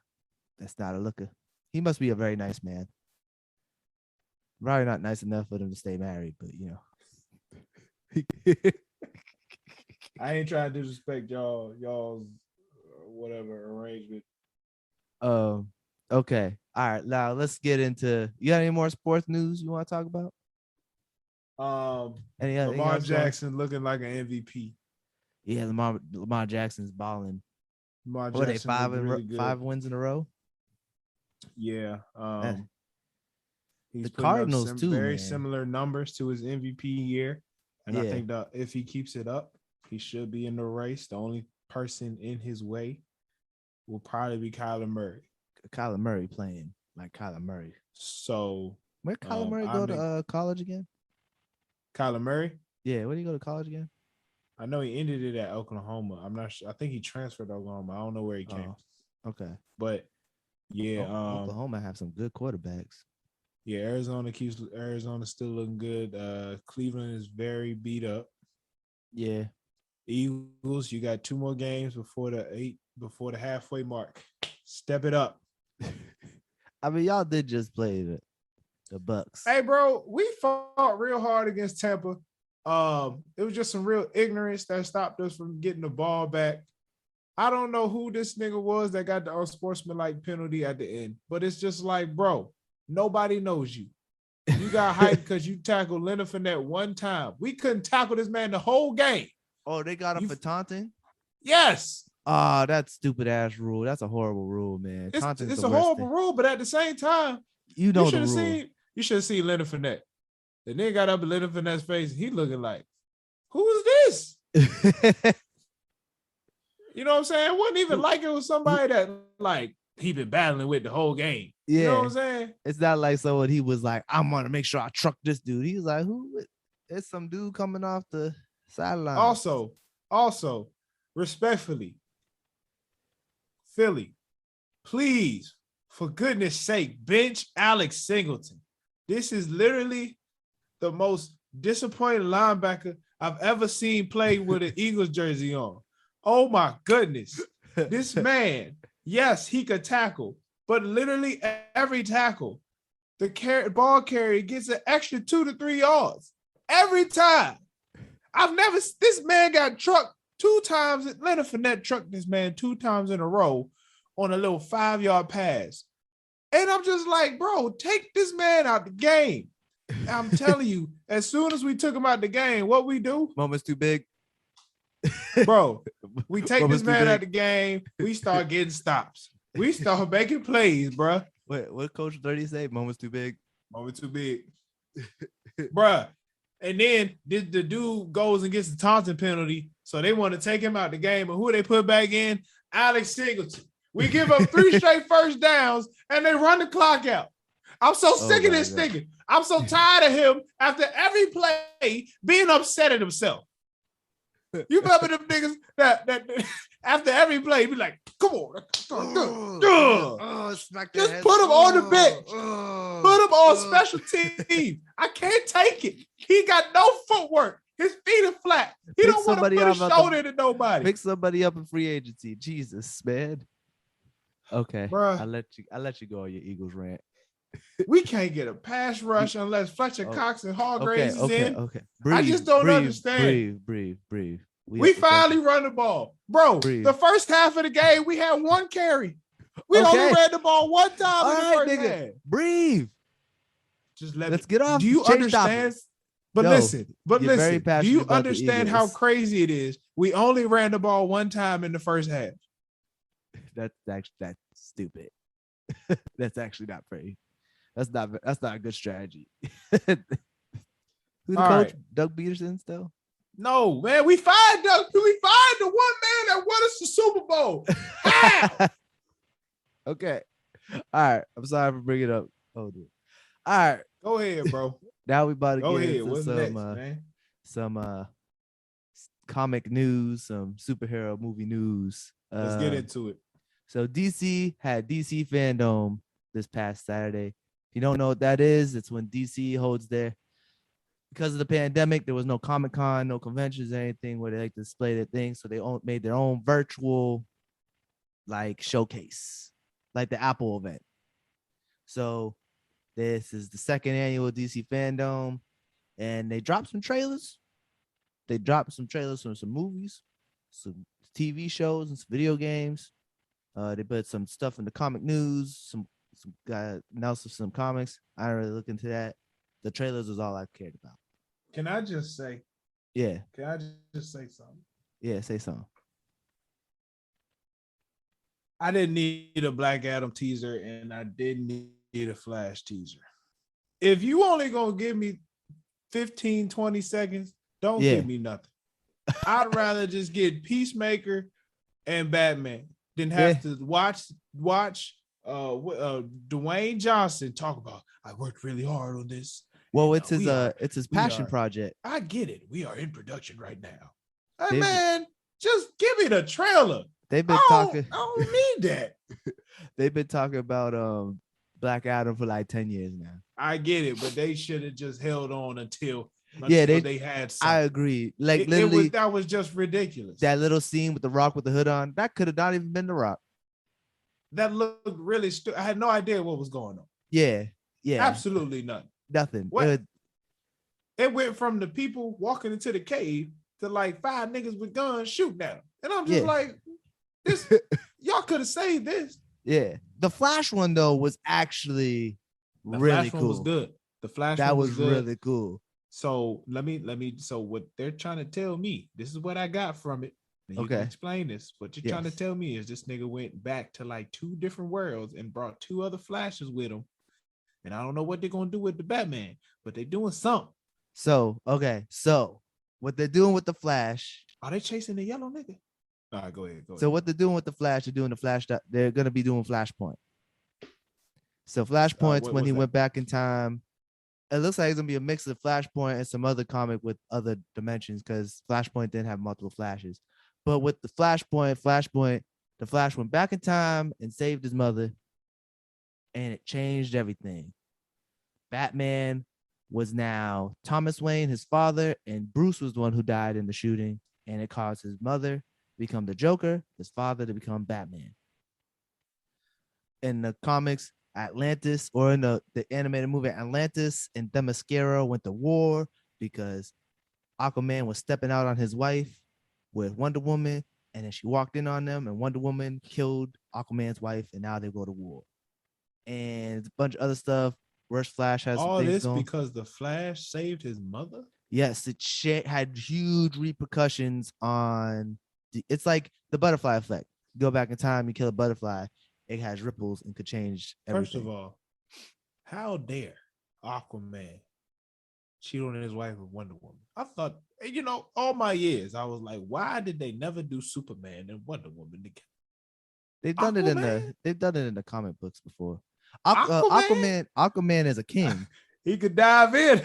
That's not a looker. He must be a very nice man. Probably not nice enough for them to stay married, but I ain't trying to disrespect y'all's whatever arrangement. Okay. All right. Now let's get into. You got any more sports news you want to talk about? Lamar Jackson looking like an MVP. Yeah, Lamar Jackson's balling. Lamar Jackson, what are they, 5 wins in a row? Yeah. He's the Cardinals too. Very similar numbers to his MVP year, and I think that if he keeps it up, he should be in the race. The only person in his way will probably be Kyler Murray. Kyler Murray playing like Kyler Murray. So where Kyler Murray go to college again? Kyler Murray? Yeah, where did he go to college again? I know he ended it at Oklahoma. I'm not sure. I think he transferred to Oklahoma. I don't know where he came. Okay. But yeah, Oklahoma have some good quarterbacks. Yeah, Arizona still looking good. Cleveland is very beat up. Yeah. Eagles, you got 2 more games before the halfway mark. Step it up. I mean, y'all did just play the Bucks. Hey, bro, we fought real hard against Tampa. It was just some real ignorance that stopped us from getting the ball back. I don't know who this nigga was that got the unsportsmanlike penalty at the end, but it's just like, bro, nobody knows you. You got hyped because you tackled Leonard Fournette one time. We couldn't tackle this man the whole game. Oh, they got him for taunting? Yes. Ah, that stupid ass rule. That's a horrible rule, man. It's a horrible rule, but at the same time, you should have seen Leonard Fournette. The nigga got up in Leonard Fournette's face, and he looking like, who is this? You know what I'm saying? It wasn't even like it was somebody that like he been battling with the whole game. Yeah. You know what I'm saying? It's not like someone he was like, I'm gonna make sure I truck this dude. He was like, who? It's some dude coming off the sideline. Also, respectfully, Philly, please, for goodness sake, bench Alex Singleton. This is literally the most disappointing linebacker I've ever seen play with an Eagles jersey on. Oh my goodness. This man, yes, he could tackle, but literally every tackle, the ball carrier gets an extra 2 to 3 yards every time. This man got trucked 2 times. Leonard Fournette trucked this man 2 times in a row on a little 5-yard pass. And I'm just like, bro, take this man out the game. I'm telling you, as soon as we took him out the game, what we do? Moment's too big. Bro, we take this man out the game. We start getting stops. We start making plays, bro. Wait, what Coach 30 say? Moment's too big. Moment too big. Bruh. And then the dude goes and gets the taunting penalty. So they want to take him out the game. And who they put back in? Alex Singleton. We give up 3 straight first downs and they run the clock out. I'm so sick of this nigga. I'm so tired of him after every play being upset at himself. You remember them niggas that after every play be like, come on, just put him on the bench, put him on special team. I can't take it. He got no footwork. His feet are flat. He don't want to put his shoulder to nobody. Pick somebody up in free agency. Jesus, man. Okay, bruh. I'll let you go on your Eagles rant. We can't get a pass rush unless Fletcher Cox and Hargraves is in. Okay. I just don't understand. Breathe. We finally run the ball. Bro, the first half of the game, we had 1 carry. We only ran the ball 1 time in the first half. Breathe. Let's get off. Do you understand? But listen, do you understand how crazy it is? We only ran the ball 1 time in the first half. That's stupid. That's actually not pretty. That's not a good strategy. Who's the coach? Doug Peterson still? No, man, we fired Doug. We fired the one man that won us the Super Bowl. How? Okay. All right. I'm sorry for bringing it up. Oh, dude. All right. Go ahead, bro. Now we about to Go get ahead. into What's next, man? Some comic news, some superhero movie news. Let's get into it. So DC had DC Fandome this past Saturday. If you don't know what that is, it's when DC holds because of the pandemic, there was no Comic-Con, no conventions or anything where they like to display their things. So they made their own virtual like showcase, like the Apple event. So this is the 2nd annual DC Fandome, and they dropped some trailers. They dropped some trailers from some movies, some TV shows, and some video games. They put some stuff in the comic news, some guy announced some comics. I didn't really look into that. The trailers was all I cared about. Can I just say? Yeah. Can I just say something? Yeah, say something. I didn't need a Black Adam teaser, and I didn't need a Flash teaser. If you only gonna give me 15, 20 seconds, don't give me nothing. I'd rather just get Peacemaker and Batman than have to watch Dwayne Johnson talk about, I worked really hard on this. Well, it's his passion project. I get it. We are in production right now. Hey, man, just give me the trailer. They've been talking. I don't need that. They've been talking about Black Adam for like 10 years now. I get it, but they should have just held on until they had something. I agree. Like literally, that was just ridiculous. That little scene with the Rock with the hood on, that could have not even been the Rock. That looked really stupid. I had no idea what was going on. Yeah. Absolutely none. Nothing. What? It went from the people walking into the cave to like 5 niggas with guns shooting at them. And I'm just like, This y'all could have saved this. Yeah. The Flash one though was actually really cool. One was good. The Flash that one was good. really cool. So let me. So what they're trying to tell me, this is what I got from it. And you can explain this. What you're trying to tell me is this nigga went back to like 2 different worlds and brought 2 other Flashes with him. And I don't know what they're gonna do with the Batman, but they're doing something. So what they're doing with the Flash? Are they chasing the yellow nigga? All right, go ahead. So what they're doing with the Flash? They're doing the Flash. They're gonna be doing Flashpoint. So Flashpoint's when he went back in time. It looks like it's gonna be a mix of Flashpoint and some other comic with other dimensions because Flashpoint didn't have multiple Flashes. But with the Flashpoint, the Flash went back in time and saved his mother, and it changed everything. Batman was now Thomas Wayne, his father, and Bruce was the one who died in the shooting, and it caused his mother to become the Joker, his father to become Batman. In the comics, Atlantis, or in the animated movie, Atlantis and Themyscira went to war because Aquaman was stepping out on his wife with Wonder Woman, and then she walked in on them, and Wonder Woman killed Aquaman's wife, and now they go to war. And a bunch of other stuff. Rush Flash has all this going. Because the Flash saved his mother. Yes, it had huge repercussions on. It's like the butterfly effect. You go back in time, you kill a butterfly, it has ripples and could change everything. First of all, how dare Aquaman cheat on his wife with Wonder Woman? I thought, all my years, I was like, why did they never do Superman and Wonder Woman together? They've done it in the comic books before. Aquaman is a king. He could dive in.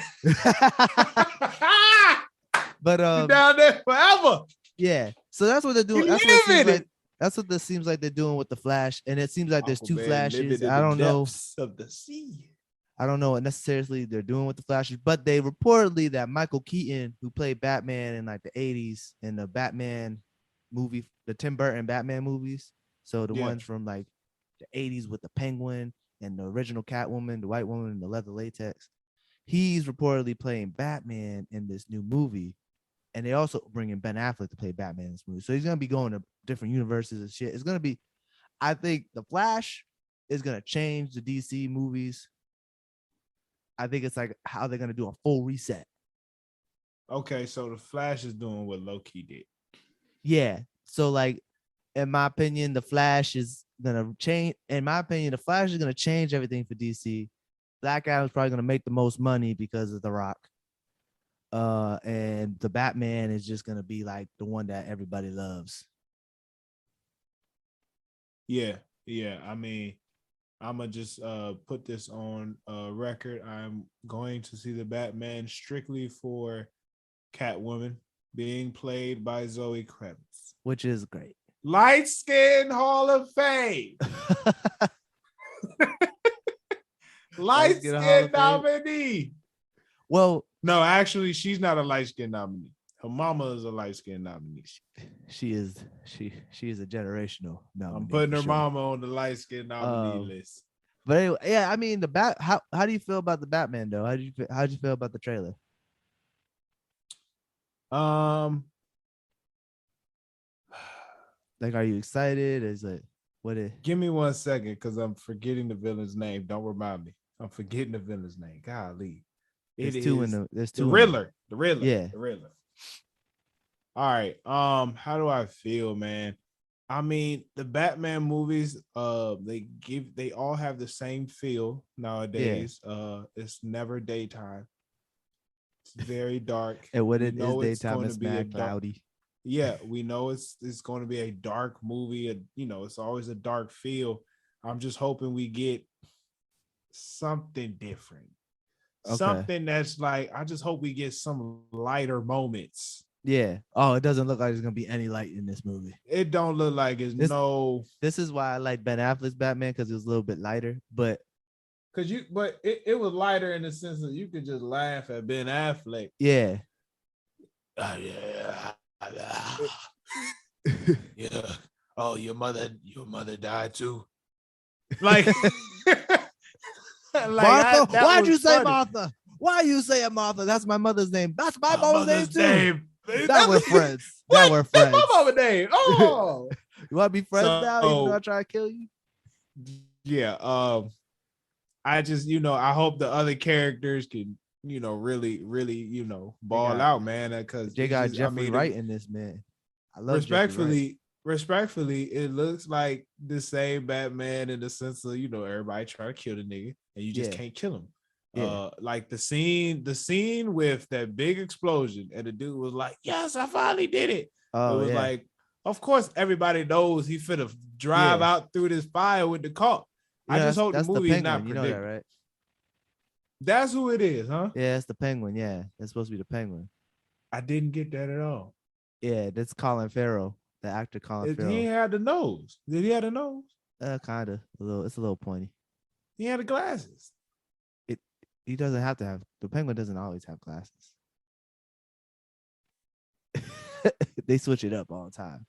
But down there forever. Yeah. So that's what they're doing. That's what this seems like they're doing with the Flash. And it seems like there's 2 Flashes. I don't know. Of the sea. I don't know what necessarily they're doing with the Flashes, but they reportedly that Michael Keaton, who played Batman in like the 80s in the Batman movie, the Tim Burton Batman movies. So the ones from like the 80s with the Penguin and the original Catwoman, the white woman in the leather latex. He's reportedly playing Batman in this new movie. And they also bring in Ben Affleck to play Batman in this movie. So he's going to be going to different universes and shit. It's going to be, I think the Flash is going to change the DC movies. I think it's like how they're going to do a full reset. Okay, so the Flash is doing what Loki did. Yeah. So like, in my opinion, the Flash is going to change. In my opinion, the Flash is going to change everything for DC. Black Adam's probably going to make the most money because of The Rock. And the Batman is just going to be like the one that everybody loves. Yeah. I mean, I'm going to just put this on record. I'm going to see the Batman strictly for Catwoman being played by Zoe Kravitz. Which is great. Light Skin Hall of Fame. Light Skin nominee. Well, no, actually, she's not a light skin nominee. Her mama is a light skin nominee. She is a generational nominee. I'm putting her mama on the light skin nominee list. But anyway, yeah, I mean how do you feel about the Batman though? How did you feel about the trailer? Like, are you excited? Is it what it? Give me 1 second because I'm forgetting the villain's name. Don't remind me. I'm forgetting the villain's name. Golly. There's two. The Riddler. The Riddler. Yeah. The Riddler. All right. How do I feel, man? I mean, the Batman movies, they all have the same feel nowadays. Yeah. It's never daytime. It's very dark. And when it is daytime, it's mad cloudy. Yeah, we know it's going to be a dark movie. It's always a dark feel. I'm just hoping we get something different. Okay. Something that's like, I just hope we get some lighter moments. Yeah. Oh, it doesn't look like there's gonna be any light in this movie. It don't look like it's This is why I like Ben Affleck's Batman, because it was a little bit lighter, but it was lighter in the sense that you could just laugh at Ben Affleck. Yeah. Yeah. Yeah. Oh, your mother died too. Like, Martha, why'd you say Martha? Why you saying Martha? That's my mother's name. That's my mother's name too. That we're friends. That we're friends. That's my mother's name. Oh, You want to be friends now, even though I So try to kill you? yeah, I just I hope the other characters can really ball out, man. Because They it's got just Jeffrey Wright in this, man. I love Jeffrey Wright. respectfully, it looks like the same Batman in the sense of everybody trying to kill the nigga and you just can't kill him. Yeah. Like the scene with that big explosion and the dude was like, "Yes, I finally did it." Oh, it was like, of course, everybody knows he finna drive out through this fire with the car. I just hope the movie is not predictable. You know that, right? That's who it is, huh? Yeah, it's the Penguin. Yeah, that's supposed to be the Penguin. I didn't get that at all. Yeah, that's Colin Farrell, the actor Colin Farrell. He had the nose. Did he have the nose? Kind of. It's a little pointy. He had the glasses. He doesn't have to have. The Penguin doesn't always have glasses. They switch it up all the time.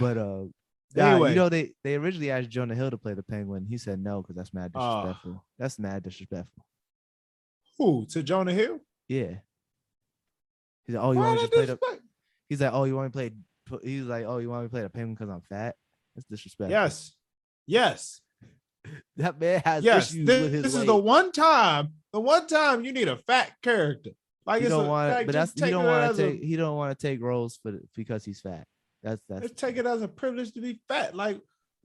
But anyway, they originally asked Jonah Hill to play the Penguin. He said no because that's mad disrespectful. That's mad disrespectful. Who, to Jonah Hill? Yeah. He's like, oh, you want me to play the? He's like, oh, you want me to play? He's like, oh, you want me to play the Penguin because I'm fat? That's disrespectful. Yes. That man has issues with his weight. This is the one time you need a fat character. Like he don't want, but that's he don't want to take roles because he's fat. That's take it as a privilege to be fat. Like,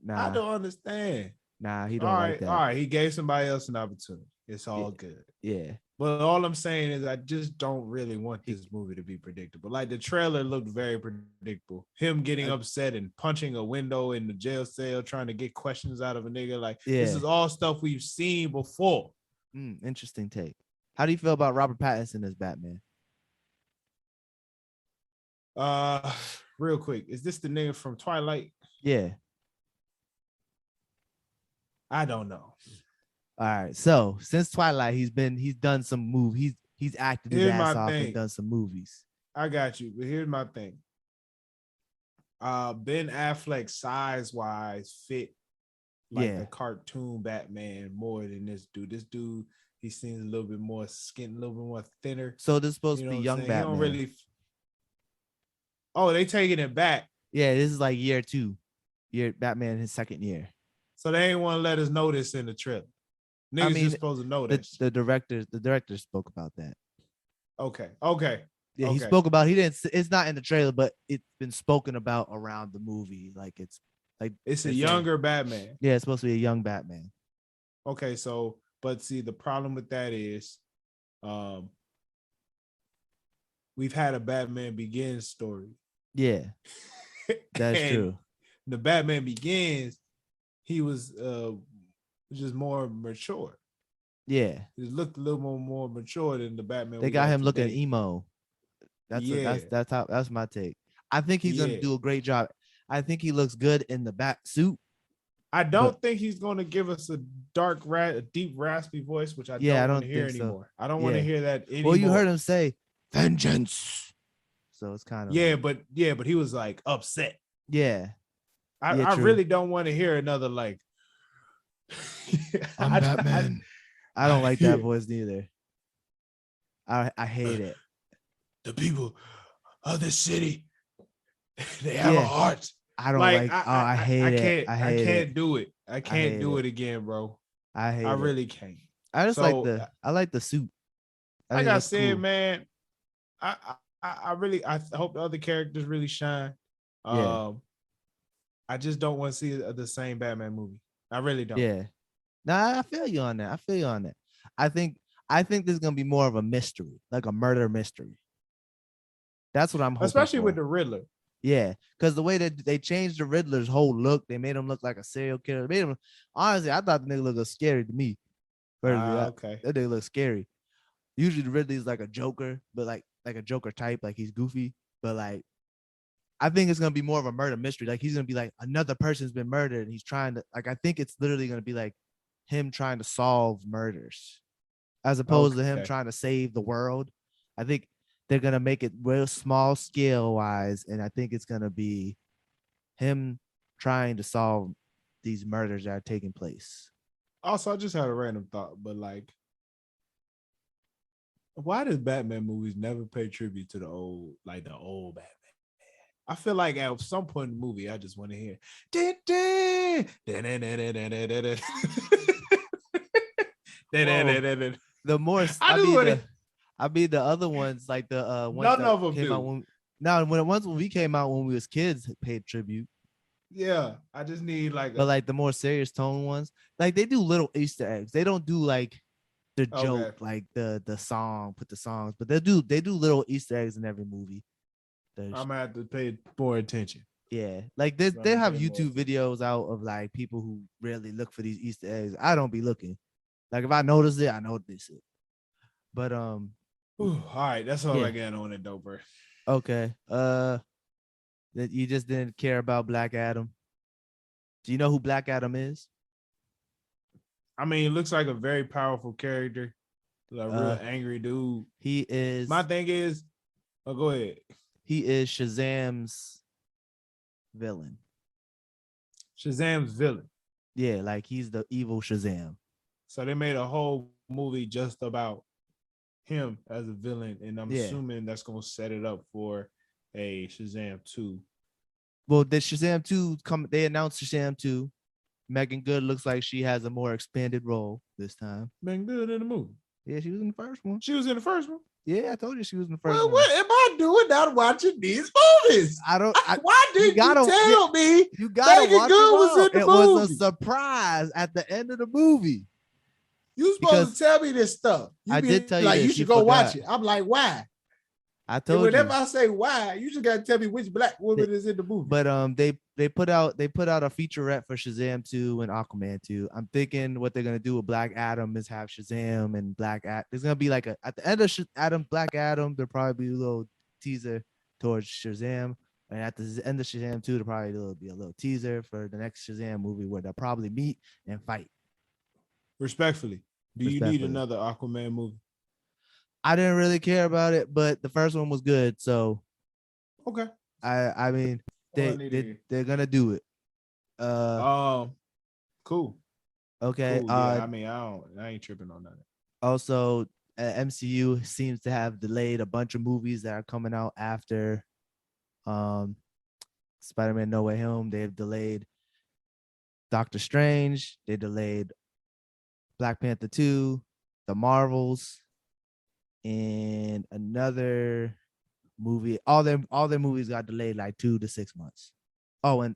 I don't understand. Nah, he don't like that. All right, he gave somebody else an opportunity. It's all good. Yeah. But all I'm saying is I just don't really want this movie to be predictable. Like the trailer looked very predictable. Him getting upset and punching a window in the jail cell, trying to get questions out of a nigga. Like this is all stuff we've seen before. Interesting take. How do you feel about Robert Pattinson as Batman? Real quick, is this the nigga from Twilight? Yeah. I don't know. All right. So since Twilight, he's done some movies. He's acted his ass off and done some movies. I got you, but here's my thing. Ben Affleck size-wise fit like a cartoon Batman more than this dude. This dude, he seems a little bit more skin, a little bit more thinner. So this is supposed to be young Batman. He don't really. Oh, they taking it back. Yeah, this is like year 2. Batman his second year. So they ain't want to let us know this in the trailer. Niggas just supposed to know that. The director spoke about that. Okay. Yeah, he spoke about. He didn't. It's not in the trailer, but it's been spoken about around the movie. Like it's a younger Batman. Yeah, it's supposed to be a young Batman. Okay, so but see, the problem with that is, we've had a Batman Begins story. Yeah, that's true. The Batman Begins, he was just more mature. Yeah, he looked a little more mature than the Batman. They got him looking emo. That's my take. I think he's gonna do a great job. I think he looks good in the bat suit. I don't think he's gonna give us a deep raspy voice, which I don't want to hear anymore. I don't want to hear that anymore. Well, you heard him say vengeance, so it's kind of but he was like upset. Yeah, I really don't want to hear another like. I'm Batman. I don't like that voice neither. I hate it. The people of the city, they have a heart. I don't I hate it. I can't do it. I can't do it again, bro. I really can't. I just like the suit. Like I said, man, I hope the other characters really shine. I just don't want to see the same Batman movie. I really don't. Yeah. Nah, I feel you on that. I think there's gonna be more of a mystery, like a murder mystery. That's what I'm hoping. Especially with the Riddler. Yeah, because the way that they changed the Riddler's whole look, they made him look like a serial killer. Honestly, I thought the nigga looked scary to me. Okay. That nigga look scary. Usually the Ridley's like a Joker, but like a Joker type, like he's goofy. But like, I think it's gonna be more of a murder mystery. Like he's gonna be like another person's been murdered, and he's trying to I think it's literally gonna be like him trying to solve murders, as opposed to him trying to save the world. I think they're gonna make it real small scale wise, and I think it's gonna be him trying to solve these murders that are taking place. Also, I just had a random thought, but like, why does Batman movies never pay tribute to the old Batman? I feel like at some point in the movie, I just want to hear. The more I mean the other ones like the ones none that of them came do. out when the ones when we came out when we was kids paid tribute. Yeah, I just need like but like the more serious tone ones, like they do little Easter eggs. They don't do like the joke, like the song, put the songs, but they do little Easter eggs in every movie. I'm gonna have to pay more attention. Yeah, like they have YouTube videos out of like people who really look for these Easter eggs. I don't be looking. Like if I notice it, I notice it. But all right, that's all I got on it though, bro. Okay. That you just didn't care about Black Adam. Do you know who Black Adam is? I mean, it looks like a very powerful character, like a real angry dude. He is. My thing is, go ahead. He is Shazam's villain. Shazam's villain. Yeah, like he's the evil Shazam. So they made a whole movie just about him as a villain, and I'm assuming that's gonna set it up for a Shazam 2. Well, the Shazam 2 they announced Shazam 2. Megan Good looks like she has a more expanded role this time. Megan Good in the movie. Yeah, she was in the first one. She was in the first one. Yeah, I told you she was in the first one. What am I doing not watching these movies? Why didn't you tell me? You gotta Megan watch Good was in the movie. Was a surprise at the end of the movie. You supposed to tell me this stuff. I did tell you like this. You should go watch it. I'm like, why? I told you. Whenever I say why, you just gotta tell me which black woman is in the movie. But they put out a featurette for Shazam 2 and Aquaman 2. I'm thinking what they're gonna do with Black Adam is have Shazam and Black Adam. There's gonna be like at the end of Black Adam, there'll probably be a little teaser towards Shazam. And at the end of Shazam 2, there'll probably be a little teaser for the next Shazam movie where they'll probably meet and fight. Respectfully, do you need another Aquaman movie? I didn't really care about it, but the first one was good. So, okay. I mean, they're gonna do it. Cool. Okay. Cool. Yeah, I mean, I ain't tripping on that. Also, MCU seems to have delayed a bunch of movies that are coming out after Spider-Man No Way Home. They've delayed Doctor Strange. They delayed Black Panther 2, The Marvels, and another movie. All their movies got delayed like 2 to 6 months. Oh, and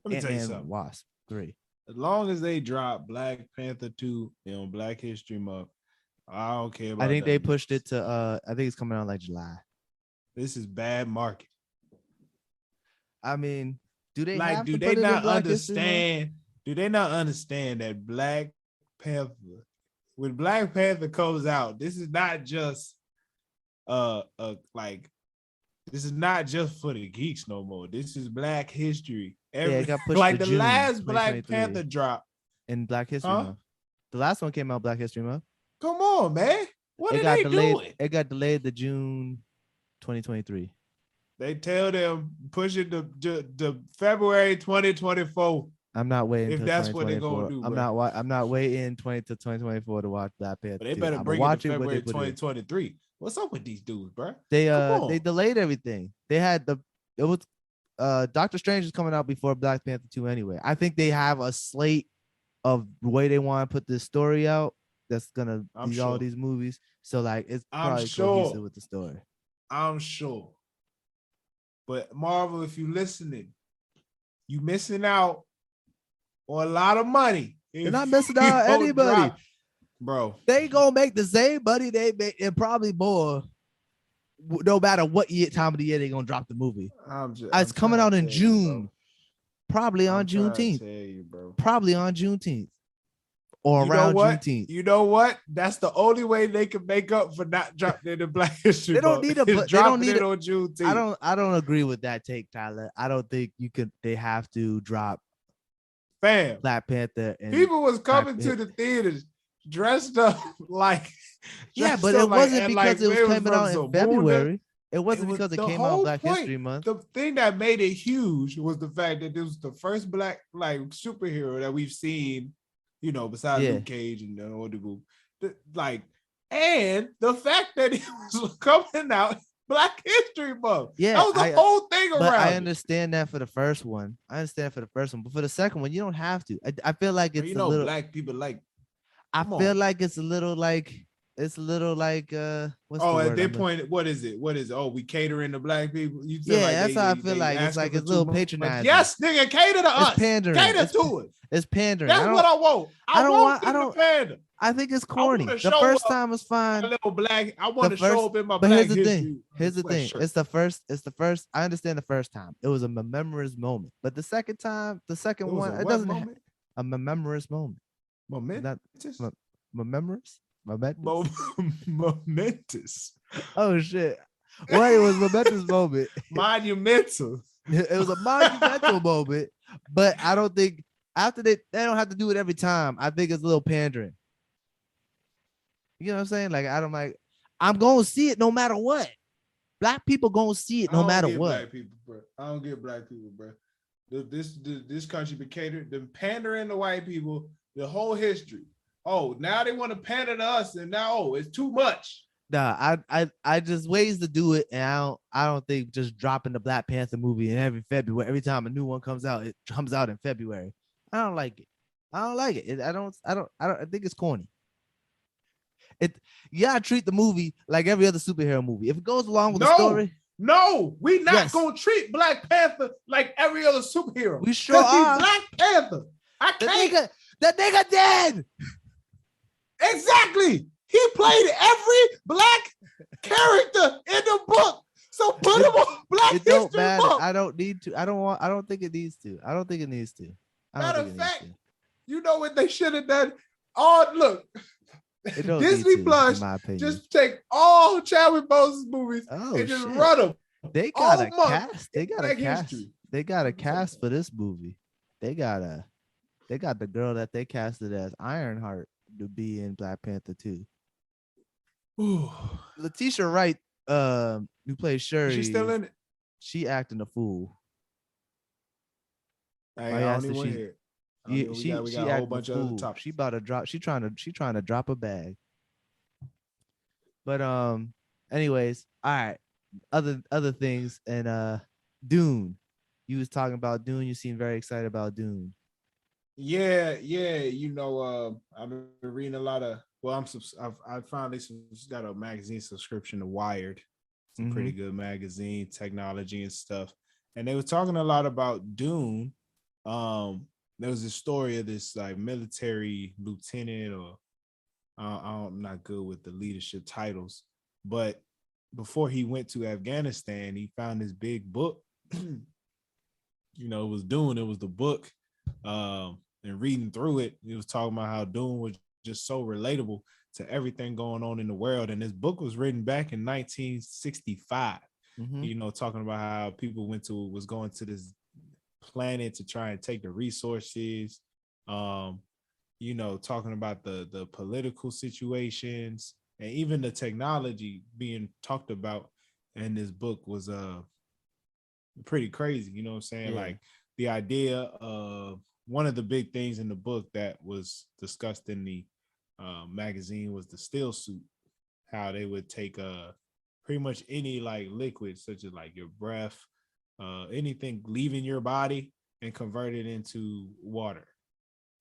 Wasp 3. As long as they drop Black Panther 2 on Black History Month, I don't care about. I think they pushed it to I think it's coming out like July. This is bad market. I mean, do they not understand? Do they not understand that Black Panther, when Black Panther comes out, this is not just this is not just for the geeks no more. This is Black history. It got pushed like to the June, last Black Panther drop in Black History Month. The last one came out Black History Month. Come on, man. What are they doing? It got delayed to June 2023. They tell them push it to February 2024. I'm not waiting. If that's what they're gonna do, I'm not waiting to 2024 to watch Black Panther. But they better bring it to February 2023. What's up with these dudes, bro? They delayed everything. They had Doctor Strange is coming out before Black Panther 2 anyway. I think they have a slate of the way they want to put this story out that's gonna be all these movies. So like it's probably cohesive with the story. I'm sure. But Marvel, if you listening, you missing out on a lot of money. They're not missing out on anybody. Bro, they gonna make the same money they make and probably more, no matter what time of the year they gonna drop the movie. It's coming out in June, probably on Juneteenth. Probably on Juneteenth or around Juneteenth. You know what? That's the only way they can make up for not dropping it in Black History. They don't need to drop it on Juneteenth. I don't agree with that take, Tyler. I don't think they have to drop Black Panther. And people was coming to the theaters dressed up like but it wasn't because it was coming out in February. It wasn't because it came out Black History Month. The thing that made it huge was the fact that this was the first Black superhero that we've seen, besides Luke Cage and all the and the fact that it was coming out Black History Month. Yeah, that was the whole thing around. But I understand that for the first one. But for the second one, you don't have to. I feel like it's a little. Black people like. I feel like it's a little like. It's a little like what's the word? At that point, what is it? Oh, we catering to black people. You feel like that's how I feel like. It's like it's a little patronizing. Yes, nigga, cater to us. Pandering. Cater to it. It's pandering. That's what I want. I don't pander. I think it's corny. The first time was fine. A little black. I want to show up in my black history. Here's the thing. It's the first. I understand the first time. It was a memorous moment. But the second one, it doesn't have a memorous moment. Momentous. Memorous. Momentous. Oh shit! Well, it was a momentous moment. Monumental. It was a monumental moment, but I don't think after they don't have to do it every time. I think it's a little pandering. You know what I'm saying? Like I'm gonna see it no matter what. Black people gonna see it no matter what. Black people, bro. I don't get black people, bro. This country be catered, the pandering to white people, the whole history. Oh, now they want to pander to us, and now it's too much. Nah, I just ways to do it, and I don't think just dropping the Black Panther movie in every time a new one comes out, it comes out in February. I don't like it. I think it's corny. You gotta treat the movie like every other superhero movie. If it goes along with the story. No, we not gonna treat Black Panther like every other superhero. We sure are. Black Panther. I can't. The nigga dead. Exactly. He played every black character in the book. So put him on Black History Month. I don't need to. I don't think it needs to. I don't think it needs to. Matter of fact, you know what they should have done? Oh, look. Disney Plus just take all Chadwick Boseman's movies and just run them. They got a cast. They got a cast. They got a cast for this movie. They got the girl that they casted as Ironheart to be in Black Panther 2. Letitia Wright, who plays Shuri. She's still in it. She acting a fool. I don't even want to hear it. We got a whole bunch of other topics. She about to drop. She trying to drop a bag. But anyways, all right. Other things and Dune. You was talking about Dune. You seem very excited about Dune. Yeah. You know, I've been reading a lot of. Well, I finally got a magazine subscription to Wired. It's a pretty good magazine, technology and stuff. And they were talking a lot about Dune. There was a story of this like military lieutenant, or I'm not good with the leadership titles, but before he went to Afghanistan, he found this big book. You know, it was Dune. It was the book. And reading through it, he was talking about how Dune was just so relatable to everything going on in the world. And this book was written back in 1965. You know, talking about how people was going to this planet to try and take the resources. You know, talking about the political situations and even the technology being talked about in this book was pretty crazy. You know what I'm saying? Yeah. Like the idea of one of the big things in the book that was discussed in the magazine was the still suit, how they would take pretty much any like liquid, such as like your breath, anything leaving your body, and convert it into water,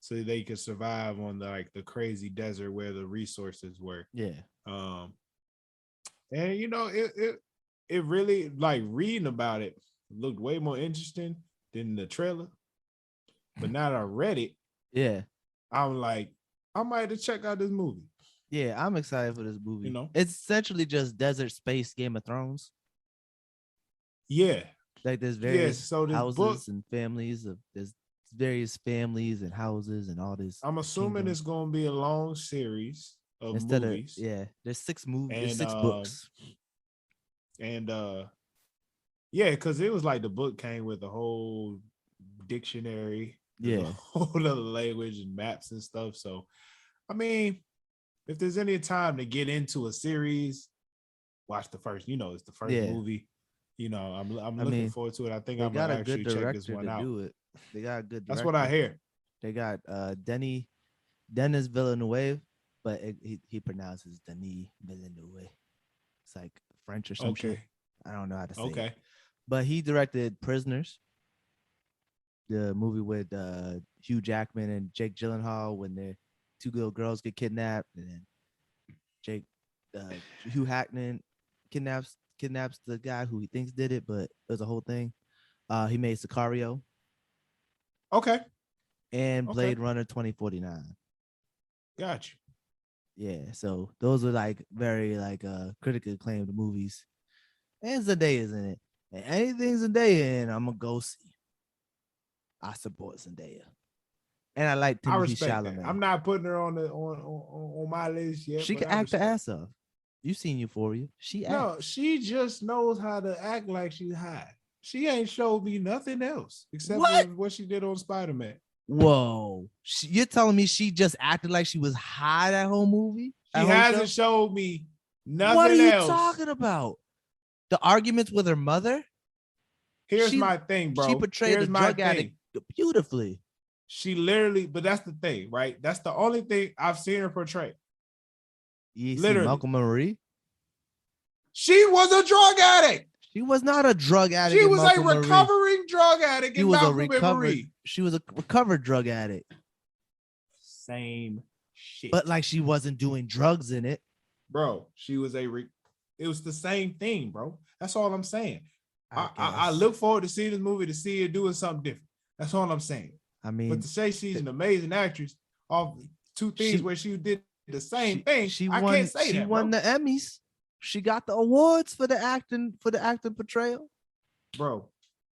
so they could survive on the crazy desert where the resources were. Yeah. And you know, it really, like, reading about it looked way more interesting than the trailer. But now that I read it, yeah, I'm like, I might have to check out this movie. Yeah, I'm excited for this movie. You know, it's essentially just desert space Game of Thrones. Yeah. Like there's various houses and families there's various families and houses and all this. I'm assuming it's gonna be a long series of movies. There's 6 movies, there's 6 books. And yeah, because it was like the book came with a whole dictionary, a whole other language and maps and stuff. So I mean, if there's any time to get into a series, watch the first, it's the first movie. I'm looking forward to it. I think I'm gonna actually check this one out. They got a good director. That's what I hear. They got Denis Villeneuve, but he pronounces Denis Villeneuve. It's like French or something. I don't know how to say Okay. it. But he directed Prisoners, the movie with Hugh Jackman and Jake Gyllenhaal when the two little girls get kidnapped, and then Hugh Hackman kidnaps the guy who he thinks did it, but it was a whole thing. He made Sicario. Okay. And Blade Runner 2049. Gotcha. Yeah, so those are like very like critically acclaimed movies. And Zendaya's in it. And anything Zendaya in, I'm gonna go see. I support Zendaya. And I like Timothy I respect Chalamet. that. I'm not putting her on my list yet. She can act the ass off. You seen Euphoria. No, she just knows how to act like she's high. She ain't showed me nothing else except for what she did on Spider-Man. Whoa. You're telling me she just acted like she was high that whole movie? She hasn't showed me nothing else. What are you talking about? The arguments with her mother? Here's my thing, bro. She portrayed a drug addict beautifully. She literally, but that's the thing, right? That's the only thing I've seen her portray. You see Malcolm and Marie? She was a drug addict. She was not a drug addict. She was a recovering drug addict in Malcolm and Marie. She was a recovered drug addict. Same shit. But like she wasn't doing drugs in it. Bro, she was it was the same thing, bro. That's all I'm saying. I look forward to seeing this movie to see her doing something different. That's all I'm saying. I mean, but to say she's an amazing actress off two things where she did the same thing, I can't say that. She won the Emmys. She got the awards for the acting portrayal. Bro,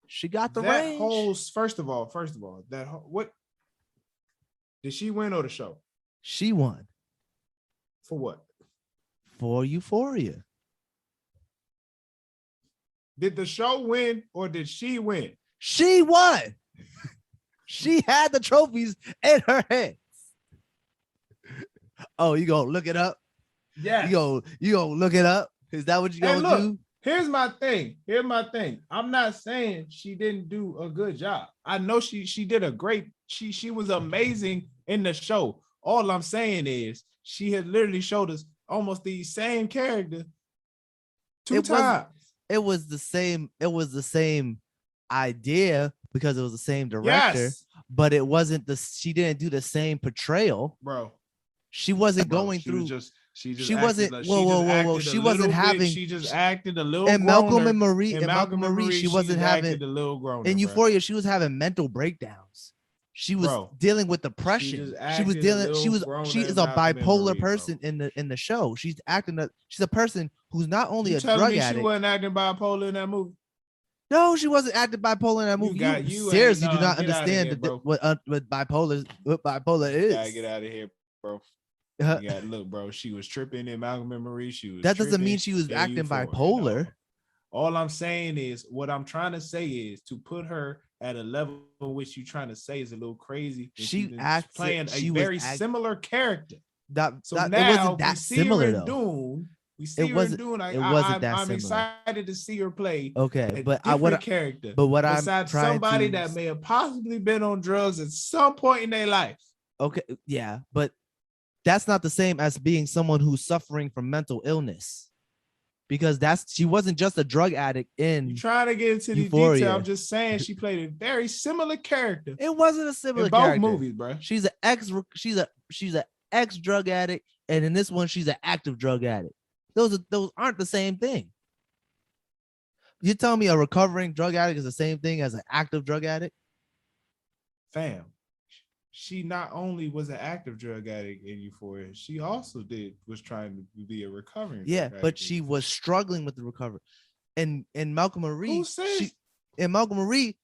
she got the that range. whole first of all, that what did she win or the show? She won. For what? For Euphoria. Did the show win or did she win? She won. She had the trophies in her hands. Oh, you gonna look it up? Yeah. You gonna look it up? Is that what you gonna do? Here's my thing. I'm not saying she didn't do a good job. I know she did a great. She was amazing in the show. All I'm saying is she had literally showed us almost the same character two times. It was the same idea because it was the same director, but it wasn't she didn't do the same portrayal. Bro. She wasn't going through. She just wasn't having. She just acted a little. And Malcolm and Marie, she wasn't having the little grown. In Euphoria, she was having mental breakdowns. She was dealing with depression. She is a bipolar person in the show. She's a person who's not only a drug addict. She wasn't acting bipolar in that movie. No, she wasn't acting bipolar in that movie. You seriously do not understand what bipolar is. You gotta get out of here, bro. Look, bro. She was tripping in Malcolm and Marie. That doesn't mean she was acting bipolar. You know? All I'm saying is, what I'm trying to say is to put her at a level which you're trying to say is a little crazy. She's playing a very similar character. Now it wasn't that similar though. Dune. We see her in Dune. I'm excited to see her play. Okay, but character. But what I'm besides somebody that may have possibly been on drugs at some point in their life. Okay, yeah, but that's not the same as being someone who's suffering from mental illness. Because she wasn't just a drug addict in You're trying to get into the detail. I'm just saying she played a very similar character. It wasn't a similar in character. Both movies, bro. She's an ex drug addict, and in this one, she's an active drug addict. Those aren't the same thing. You tell me a recovering drug addict is the same thing as an active drug addict? Fam. She not only was an active drug addict in Euphoria, she also was trying to be a recovering. Yeah, but she was struggling with the recovery. And in Malcolm Marie,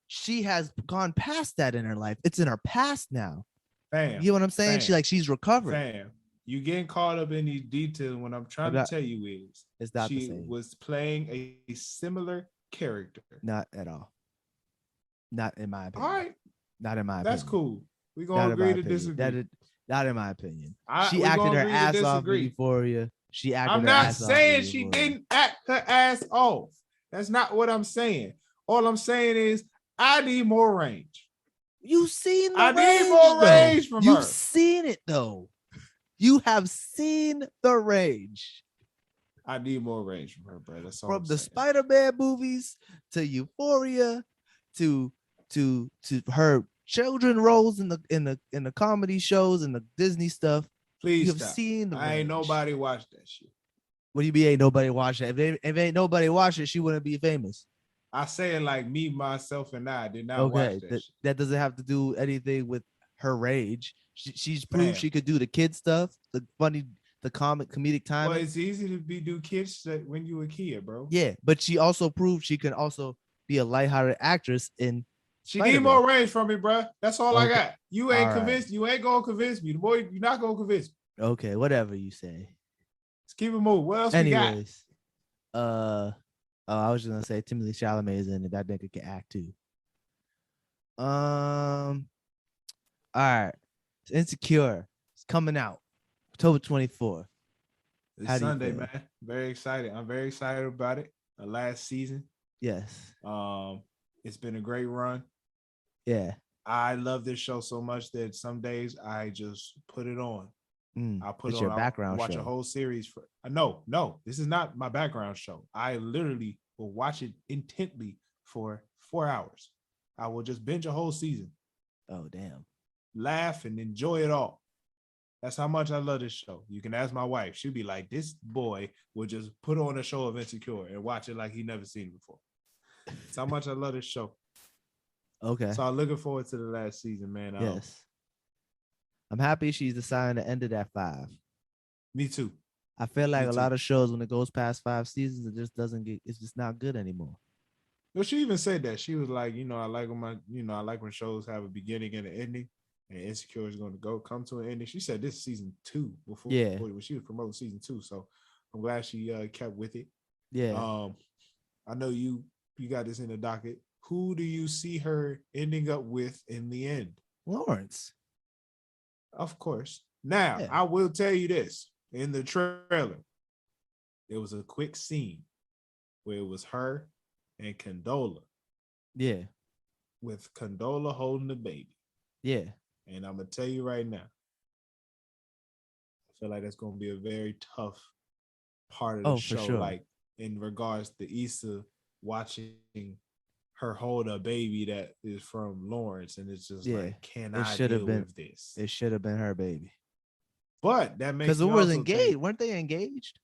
she has gone past that in her life. It's in her past now. Fam, you know what I'm saying? She's recovered. Fam, you getting caught up in these details. What I'm trying to tell you is, it's not she the same. Was playing a similar character. Not at all. Not in my opinion. All right. Not in my opinion. That's cool. We're going to agree to disagree. Not in my opinion. She acted her ass off in Euphoria. I'm not saying she didn't act her ass off. That's not what I'm saying. All I'm saying is I need more range. You've seen the range. I need more range from her. You've seen it, though. You have seen the range. I need more range from her, bro. That's all From I'm the saying. Spider-Man movies to Euphoria to her children roles in the comedy shows and the Disney stuff. You Please have stop. seen the I ain't range. nobody watched that shit. What do you mean ain't nobody watch it? If ain't nobody watch it, she wouldn't be famous. I say it like me, myself, and I did not Okay, watch that shit. that doesn't have to do anything with her rage. She's proved Fam. she could do the kid stuff, the funny, the comedic timing. Well, it's easy to do kids when you a kid, bro. Yeah, but she also proved she can also be a lighthearted actress in She Spider-Man. need more range from me, bro. That's all I got. You ain't All convinced. Right. You ain't gonna convince me. The boy, you're not gonna convince me. Okay, whatever you say. Let's keep it moving. What else Anyways, we got? I was just gonna say Timothée Chalamet is in it. That nigga can act too. All right. Insecure. It's coming out October 24th. It's Sunday, man. Very excited. I'm very excited about it. The last season. Yes. It's been a great run. Yeah. I love this show so much that some days I just put it on. I put it's on your background watch show. A whole series for no, this is not my background show. I literally will watch it intently for 4 hours. I will just binge a whole season. Oh, damn. Laugh and enjoy it all. That's how much I love this show. You can ask my wife. She'll be like, this boy will just put on a show of Insecure and watch it like he never seen it before. That's how much I love this show. Okay. So I'm looking forward to the last season, man. Yes. I'm happy she's deciding to end it at 5. Me too. I feel like a lot of shows, when it goes past 5 seasons, it just doesn't get, it's just not good anymore. Well, she even said that. She was like, I like when shows have a beginning and an ending, and Insecure is going to come to an ending. She said this is season 2 before when she was promoting season 2. So I'm glad she kept with it. Yeah. I know you got this in the docket. Who do you see her ending up with in the end? Lawrence. Of course. Now, I will tell you this. In the trailer, there was a quick scene where it was her and Condola. Yeah. With Condola holding the baby. Yeah. And I'm going to tell you right now, I feel like that's going to be a very tough part of the show. Sure. Like, in regards to Issa watching her hold a baby that is from Lawrence, and it's just like, can I deal with this? It should have been her baby. But that makes because it was engaged. Weren't they engaged?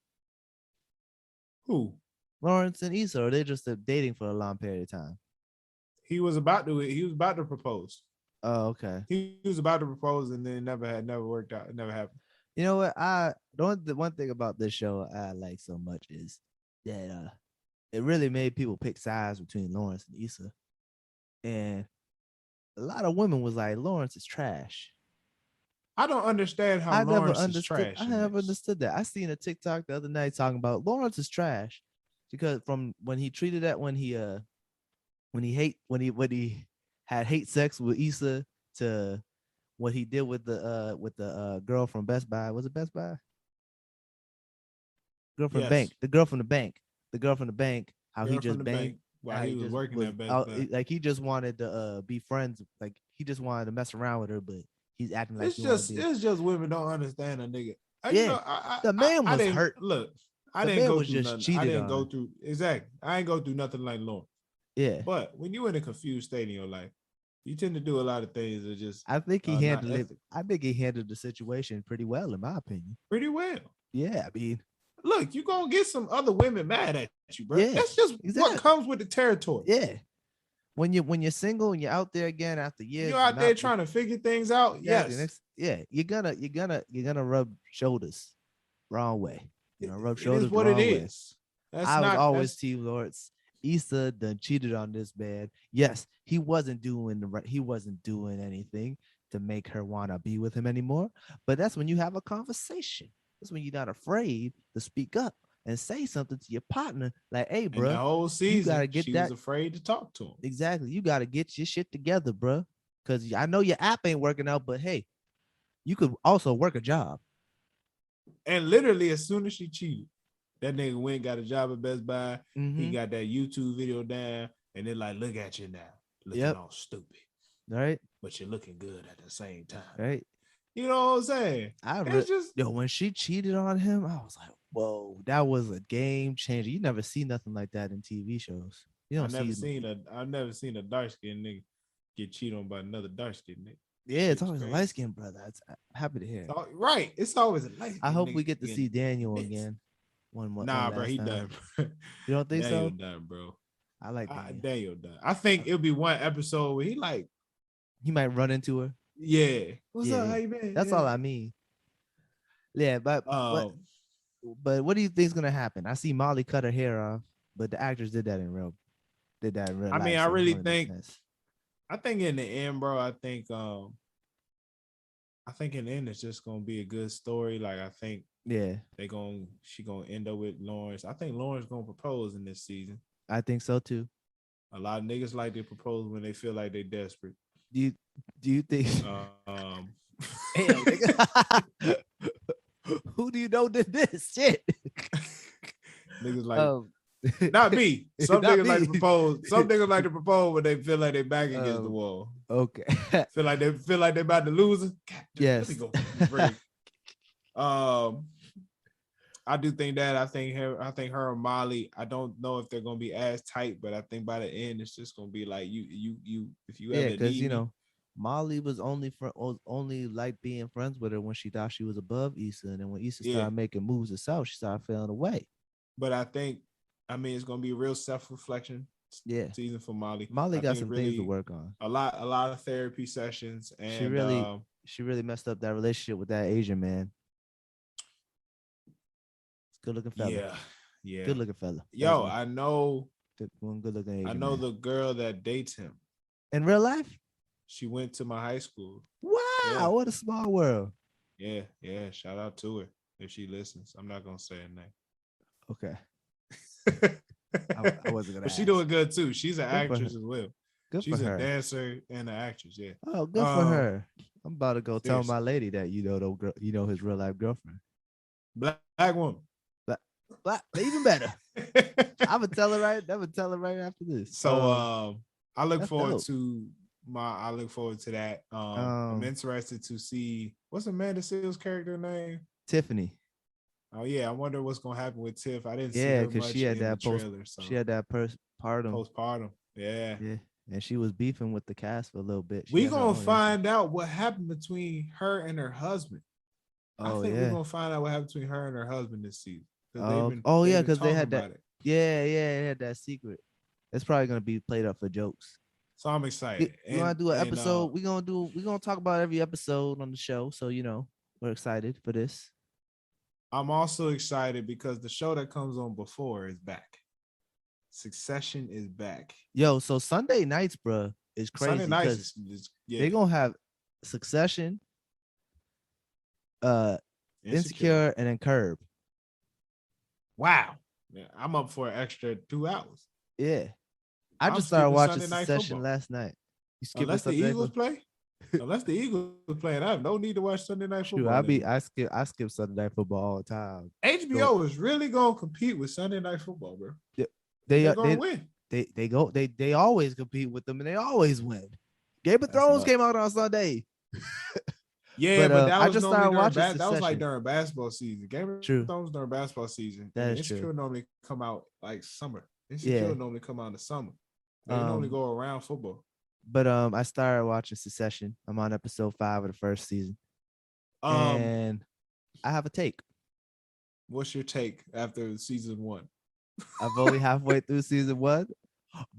Who? Lawrence and Issa, or they just dating for a long period of time? He was about to propose. Oh, okay. He was about to propose, and then never worked out. It never happened. You know what? The one thing about this show I like so much is that it really made people pick sides between Lawrence and Issa, and a lot of women was like, Lawrence is trash. I don't understand how Lawrence is trash. I never understood that. I seen a TikTok the other night talking about Lawrence is trash because from when he treated that when he had hate sex with Issa to what he did with the girl from Best Buy. Was it Best Buy? Girl from the bank. The girl from the bank. The girl from the bank. How he just banged while he was working at Best Buy. Like he just wanted to be friends. Like he just wanted to mess around with her, but he's acting like it's just women don't understand a nigga. The man was hurt. Look, I didn't go through nothing. I didn't go through exactly. I ain't go through nothing like Lauren. Yeah. But when you're in a confused state in your life, you tend to do a lot of things that just. I think he handled it. I think he handled the situation pretty well, in my opinion. Pretty well. Yeah, I mean, look, you're gonna get some other women mad at you, bro. Yeah, that's just what comes with the territory. Yeah. When you're single and you're out there again after years, you're out there trying to figure things out. Exactly. Yes. You're gonna rub shoulders wrong way. Rub shoulders. It is what it is. I was always Team Lawrence. Issa done cheated on this man. Yes, he wasn't doing anything to make her want to be with him anymore. But that's when you have a conversation. That's when you're not afraid to speak up and say something to your partner, like, "Hey, bro, the whole season, you gotta get she was afraid to talk to him. Exactly, you gotta get your shit together, bro. Because I know your app ain't working out, but hey, you could also work a job." And literally, as soon as she cheated, that nigga went and got a job at Best Buy. Mm-hmm. He got that YouTube video down, and they're like, "Look at you now, looking all stupid, right? But you're looking good at the same time, right?" You know what I'm saying? When she cheated on him, I was like, Whoa, that was a game changer. You never see nothing like that in TV shows. You don't I've never seen a dark skinned nigga get cheated on by another dark skinned nigga. Yeah, it's always a light skinned brother. I'm happy to hear. Right. It's always a light skinned I hope nigga we get to see Daniel again. One bro, he time. done. You don't think Daniel so? done, bro. I like Daniel. Daniel done. I think it'll be one episode where he might run into her. Yeah. What's up? How you been? That's all I mean. Yeah, but what do you think is gonna happen? I see Molly cut her hair off, but the actors did that in real life. I mean, I really think in the end, bro, I think in the end it's just gonna be a good story. Like I think she gonna end up with Lawrence. I think Lawrence gonna propose in this season. I think so too. A lot of niggas like to propose when they feel like they desperate. Do you think who do you know did this shit? Niggas like not me. Some niggas like to propose. Some niggas like to propose when they feel like they back against the wall. Okay. feel like they about to lose it. Yes. Let me go break. I do think that. I think her and Molly. I don't know if they're gonna be as tight, but I think by the end it's just gonna be like you if you ever because need me. Molly was only like being friends with her when she thought she was above Issa, and then when Issa started making moves herself, she started feeling away. But I think, it's gonna be a real self-reflection season for Molly. Molly got some things to work on. A lot of therapy sessions, and she really messed up that relationship with that Asian man. Good looking fella. Yeah. Good looking fella. Yo, I know. One good looking Asian I know man. the girl that dates him. In real life? She went to my high school. Wow, what a small world. Yeah. Shout out to her if she listens. I'm not gonna say her name. Okay. I wasn't gonna. But she doing good too. She's an actress as well. She's a dancer and an actress. Yeah. Oh, good for her. I'm about to go tell my lady that his real life girlfriend. Black woman. Black, even better. I'm gonna tell her right. I'm gonna tell her right after this. So I look forward to that. I'm interested to see what's Amanda Seals' character name? Tiffany. Oh yeah, I wonder what's gonna happen with Tiff. I didn't see her much she had in that the trailer. She had that postpartum. Yeah. And she was beefing with the cast for a little bit. We gonna find out what happened between her and her husband. I think we're gonna find out what happened between her and her husband this season. Because they had that. They had that secret. It's probably gonna be played up for jokes. So I'm excited. We want to do an episode. We're gonna talk about every episode on the show. So we're excited for this. I'm also excited because the show that comes on before is back. Succession is back. Yo, so Sunday nights, bro, is crazy. Sunday nights they're gonna have Succession, Insecure, and then Curb. Wow. Yeah, I'm up for an extra 2 hours. Yeah. I just started watching Succession last night. Unless the Eagles play? Unless the Eagles play, I have no need to watch Sunday night football. I skip Sunday night football all the time. HBO is really gonna compete with Sunday night football, bro. Yeah, they're gonna win. They always compete with them and they always win. Game of Thrones came out on Sunday. Yeah, but that was normally that was like during basketball season. Game of Thrones during basketball season. That is Insecure true. Normally come out like summer. Insecure normally come out in the summer. They normally go around football. But I started watching Succession. I'm on episode 5 of the first season. And I have a take. What's your take after season 1? I'm only halfway through season 1,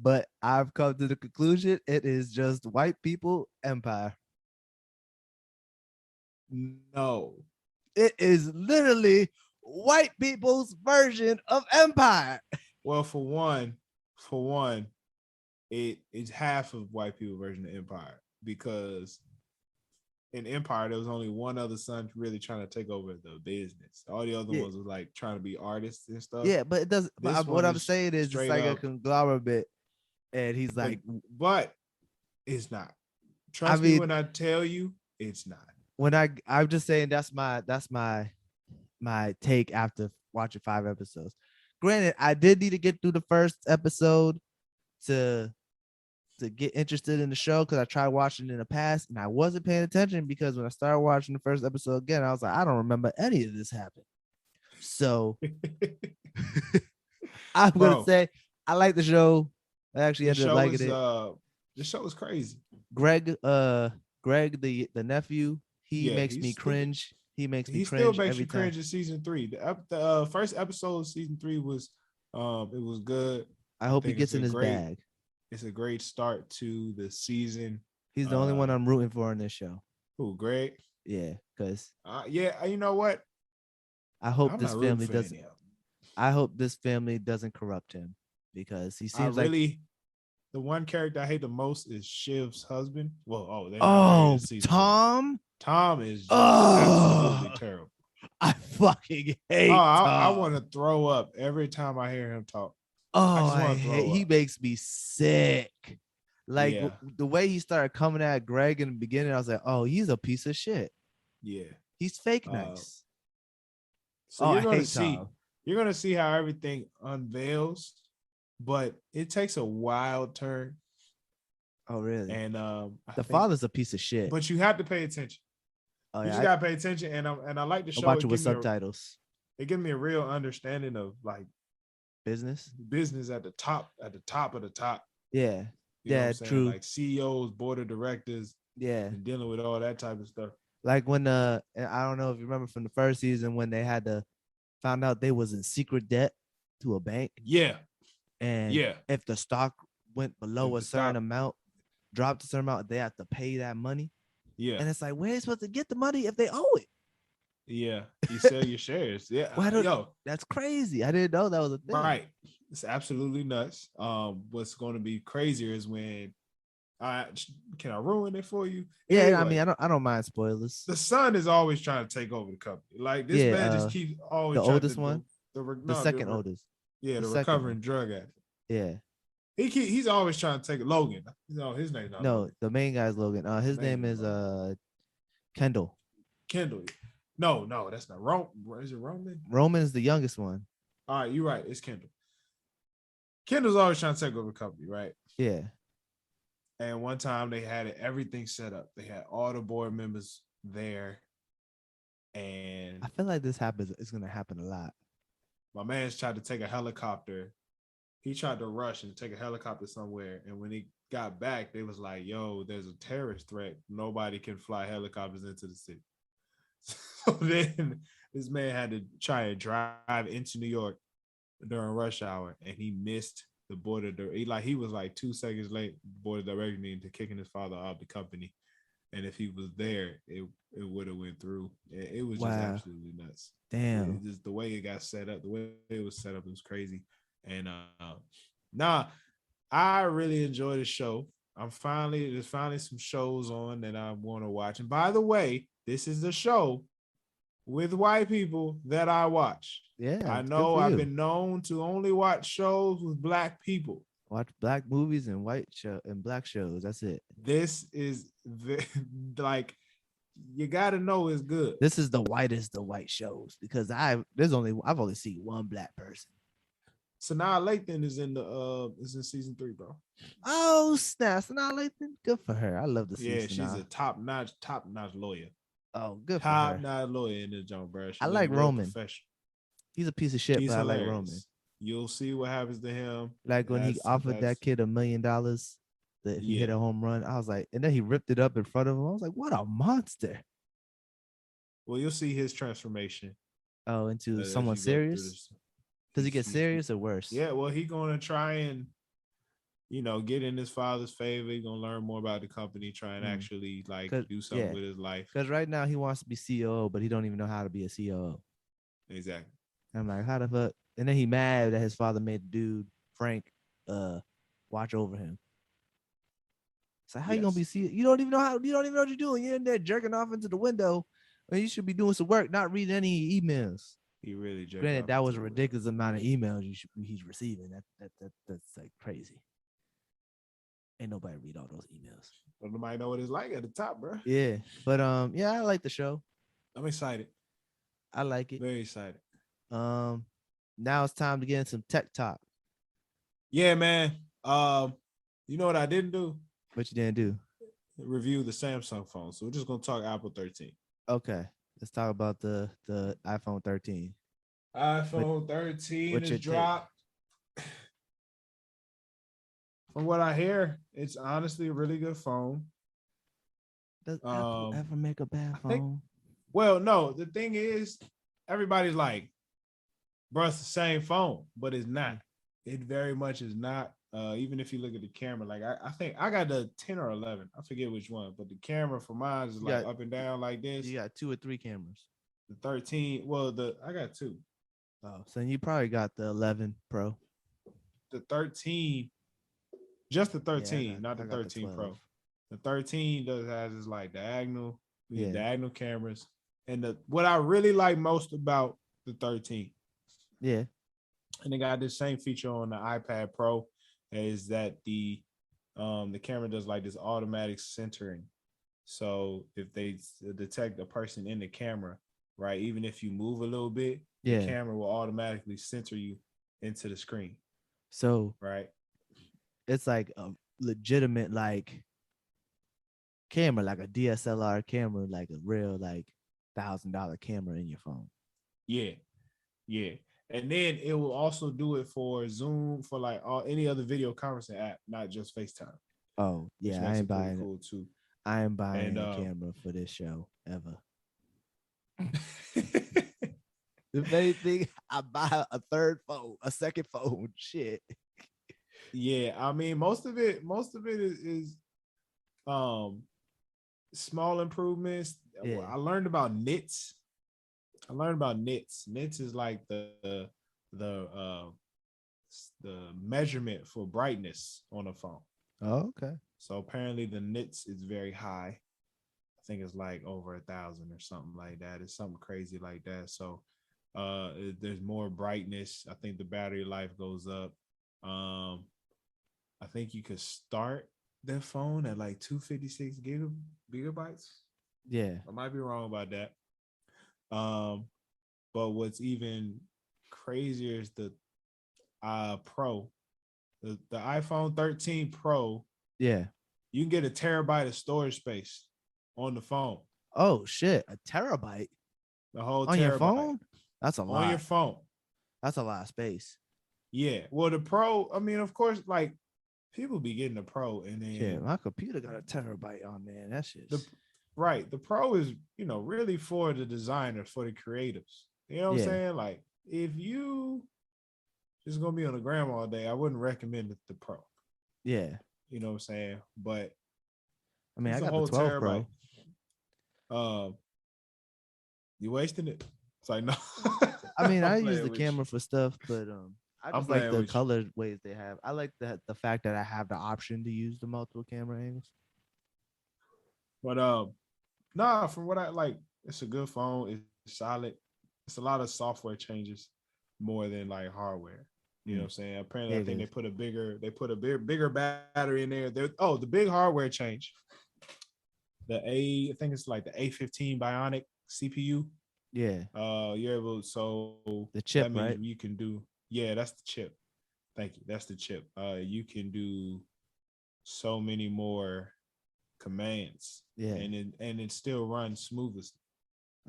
but I've come to the conclusion it is just white people empire. No. It is literally white people's version of empire. Well, for one, it is half of white people's version of empire, because in Empire there was only one other son really trying to take over the business. All the other ones was like trying to be artists and stuff. Yeah, but it doesn't. What I'm saying is it's like a conglomerate, and he's like, but it's not. Trust me when I tell you, it's not. I'm just saying that's my take after watching 5 episodes. Granted, I did need to get through the first episode to get interested in the show, because I tried watching it in the past and I wasn't paying attention, because when I started watching the first episode again, I was like, I don't remember any of this happened. So I'm gonna Bro, say I like the show. I actually this ended up show liking is it. this show is crazy. Greg, the nephew, he Yeah, makes me cringe. He makes me he still cringe makes every you time. cringe in season 3. The first episode of season 3 was it was good. I hope he think gets in his bag. it's a great start to the season. He's the only one I'm rooting for in this show. Who, Greg? Yeah, because yeah, you know what? I hope I'm this not rooting family for doesn't. any of them. I hope this family doesn't corrupt him because he seems like the one character I hate the most is Shiv's husband. Well, they're not married in season Tom. 1. Tom is just absolutely terrible. I fucking hate Tom. I want to throw up every time I hear him talk. I hate. He makes me sick. Like the way he started coming at Greg in the beginning, I was like, "Oh, he's a piece of shit." Yeah, he's fake nice. So you're gonna see how everything unveils, but it takes a wild turn. Oh, really? And the father's a piece of shit. But you have to pay attention. Oh, you just gotta pay attention, and I like the show. Watch it with subtitles. It gives me a real understanding of like business at the top of the top. Yeah. You know what I'm saying? True. Like CEOs, board of directors. Yeah. And dealing with all that type of stuff. Like when I don't know if you remember from the first season when they had to found out they was in secret debt to a bank. Yeah. And if the stock went below a certain amount, dropped a certain amount, they have to pay that money. Yeah. And it's like, where are they supposed to get the money if they owe it? Yeah. You sell your shares. Yeah. That's crazy. I didn't know that was a thing. Right. It's absolutely nuts. What's going to be crazier is when can I ruin it for you? Yeah, anyway, I mean, I don't mind spoilers. The son is always trying to take over the company. Like this man just keeps always the oldest one, the second oldest. Yeah, the recovering drug addict. Yeah, he's always trying to take Logan. No, his name's not Logan. The main guy's Logan. His name is Kendall. Kendall. No, that's not Roman. Is it Roman? Roman's the youngest one. All right, you're right. It's Kendall. Kendall's always trying to take over the company, right? Yeah. And one time they had everything set up. They had all the board members there. And I feel like this happens. It's going to happen a lot. My man's tried to take a helicopter. He tried to rush and take a helicopter somewhere. And when he got back, they was like, yo, there's a terrorist threat. Nobody can fly helicopters into the city. So then this man had to try and drive into New York during rush hour. And he missed the board of he was like 2 seconds late, board of directing to kicking his father out of the company. And if he was there, it would have went through. It was just absolutely nuts. Damn. Just the way it got set up, the way it was set up, it was crazy. And I really enjoy the show. There's finally some shows on that I want to watch. And by the way, this is the show with white people that I watch. Yeah, I know I've been known to only watch shows with black people. Watch black movies and black shows. That's it. This is like you gotta know it's good. This is the whitest of white shows because I've only seen one black person. Sanaa Lathan is in season 3, bro. Oh snap! Sanaa Lathan, good for her. I love to see. Yeah, she's a top notch lawyer. Oh, good for her. Top notch lawyer in the job, bro. I like Roman. He's a piece of shit, but hilarious. I like Roman. You'll see what happens to him. Like when he offered that kid $1 million that if he hit a home run, I was like, and then he ripped it up in front of him. I was like, what a monster. Well, you'll see his transformation. Oh, into someone serious? Does he get serious or worse? Yeah, well, he's going to try and, get in his father's favor. He's going to learn more about the company, try and actually do something with his life. Because right now he wants to be COO, but he don't even know how to be a COO. Exactly. I'm like, how the fuck? And then he mad that his father made the dude, Frank, watch over him. So how you gonna be CEO? You don't even know what you're doing. You're in there jerking off into the window. Well, you should be doing some work, not reading any emails. He really jerked. Granted, that was a ridiculous amount of emails he's receiving. That's like crazy. Ain't nobody read all those emails. But nobody know what it's like at the top, bro. Yeah, but I like the show. I'm excited. I like it. Very excited. Now it's time to get in some tech talk. Yeah, man. You know what I didn't do? What you didn't do? Review the Samsung phone. So we're just gonna talk Apple 13. Okay, let's talk about the iPhone 13. iPhone 13 is your dropped. From what I hear, it's honestly a really good phone. Does Apple ever make a bad phone? Well, no. The thing is, everybody's like, bro, it's the same phone, but it's not. It very much is not. Even if you look at the camera, like I think I got the 10 or 11. I forget which one, but the camera for mine is like up and down like this. You got 2 or 3 cameras. The 13, well, I got 2. Oh, so you probably got the 11 Pro. The 13, just the 13, not the 13 Pro. The 13 has this like diagonal cameras. And what I really like most about the 13. Yeah. And they got this same feature on the iPad Pro is that the camera does like this automatic centering. So if they detect a person in the camera, right, even if you move a little bit, the camera will automatically center you into the screen. So right, it's like a legitimate like camera, like a DSLR camera, like a real like $1,000 camera in your phone. Yeah. And then it will also do it for Zoom, for like any other video conferencing app, not just FaceTime. Oh yeah, I ain't buying cool too. I am buying a camera for this show ever. If anything, I buy a third phone, a second phone. Shit. Yeah, I mean, most of it is small improvements. Yeah. I learned about nits. Nits is like the measurement for brightness on a phone. Oh, okay. So apparently the nits is very high. I think it's like over 1,000 or something like that. It's something crazy like that. So there's more brightness. I think the battery life goes up. I think you could start that phone at like 256 gigabytes. Yeah, I might be wrong about that. But what's even crazier is the Pro, the iPhone 13 Pro. Yeah, you can get 1 terabyte of storage space on the phone. Oh shit, 1 terabyte. The whole on terabyte. Your phone? That's a lot. On your phone. That's a lot of space. Yeah. Well, the Pro, I mean, of course, like people be getting the Pro, and then yeah, my computer got 1 terabyte on there. That shit. Right. The Pro is, really for the designers, for the creatives. You know what I'm saying? Like, if you just gonna be on the gram all day, I wouldn't recommend the Pro. Yeah. You know what I'm saying? But I mean, I got the 12 terabyte. Pro. You wasting it? It's like, no. I mean, I use the camera for stuff, but I just like the color ways they have. I like the fact that I have the option to use the multiple camera angles. But from what I like, it's a good phone. It's solid. It's a lot of software changes more than like hardware. You know what I'm saying? Apparently, I think they put a bigger battery in there. The big hardware change. I think it's like the A15 Bionic CPU. Yeah. You're able, so the chip, that means right? You can do, that's the chip. Thank you. That's the chip. You can do so many more commands. Yeah. And it still runs smoothly.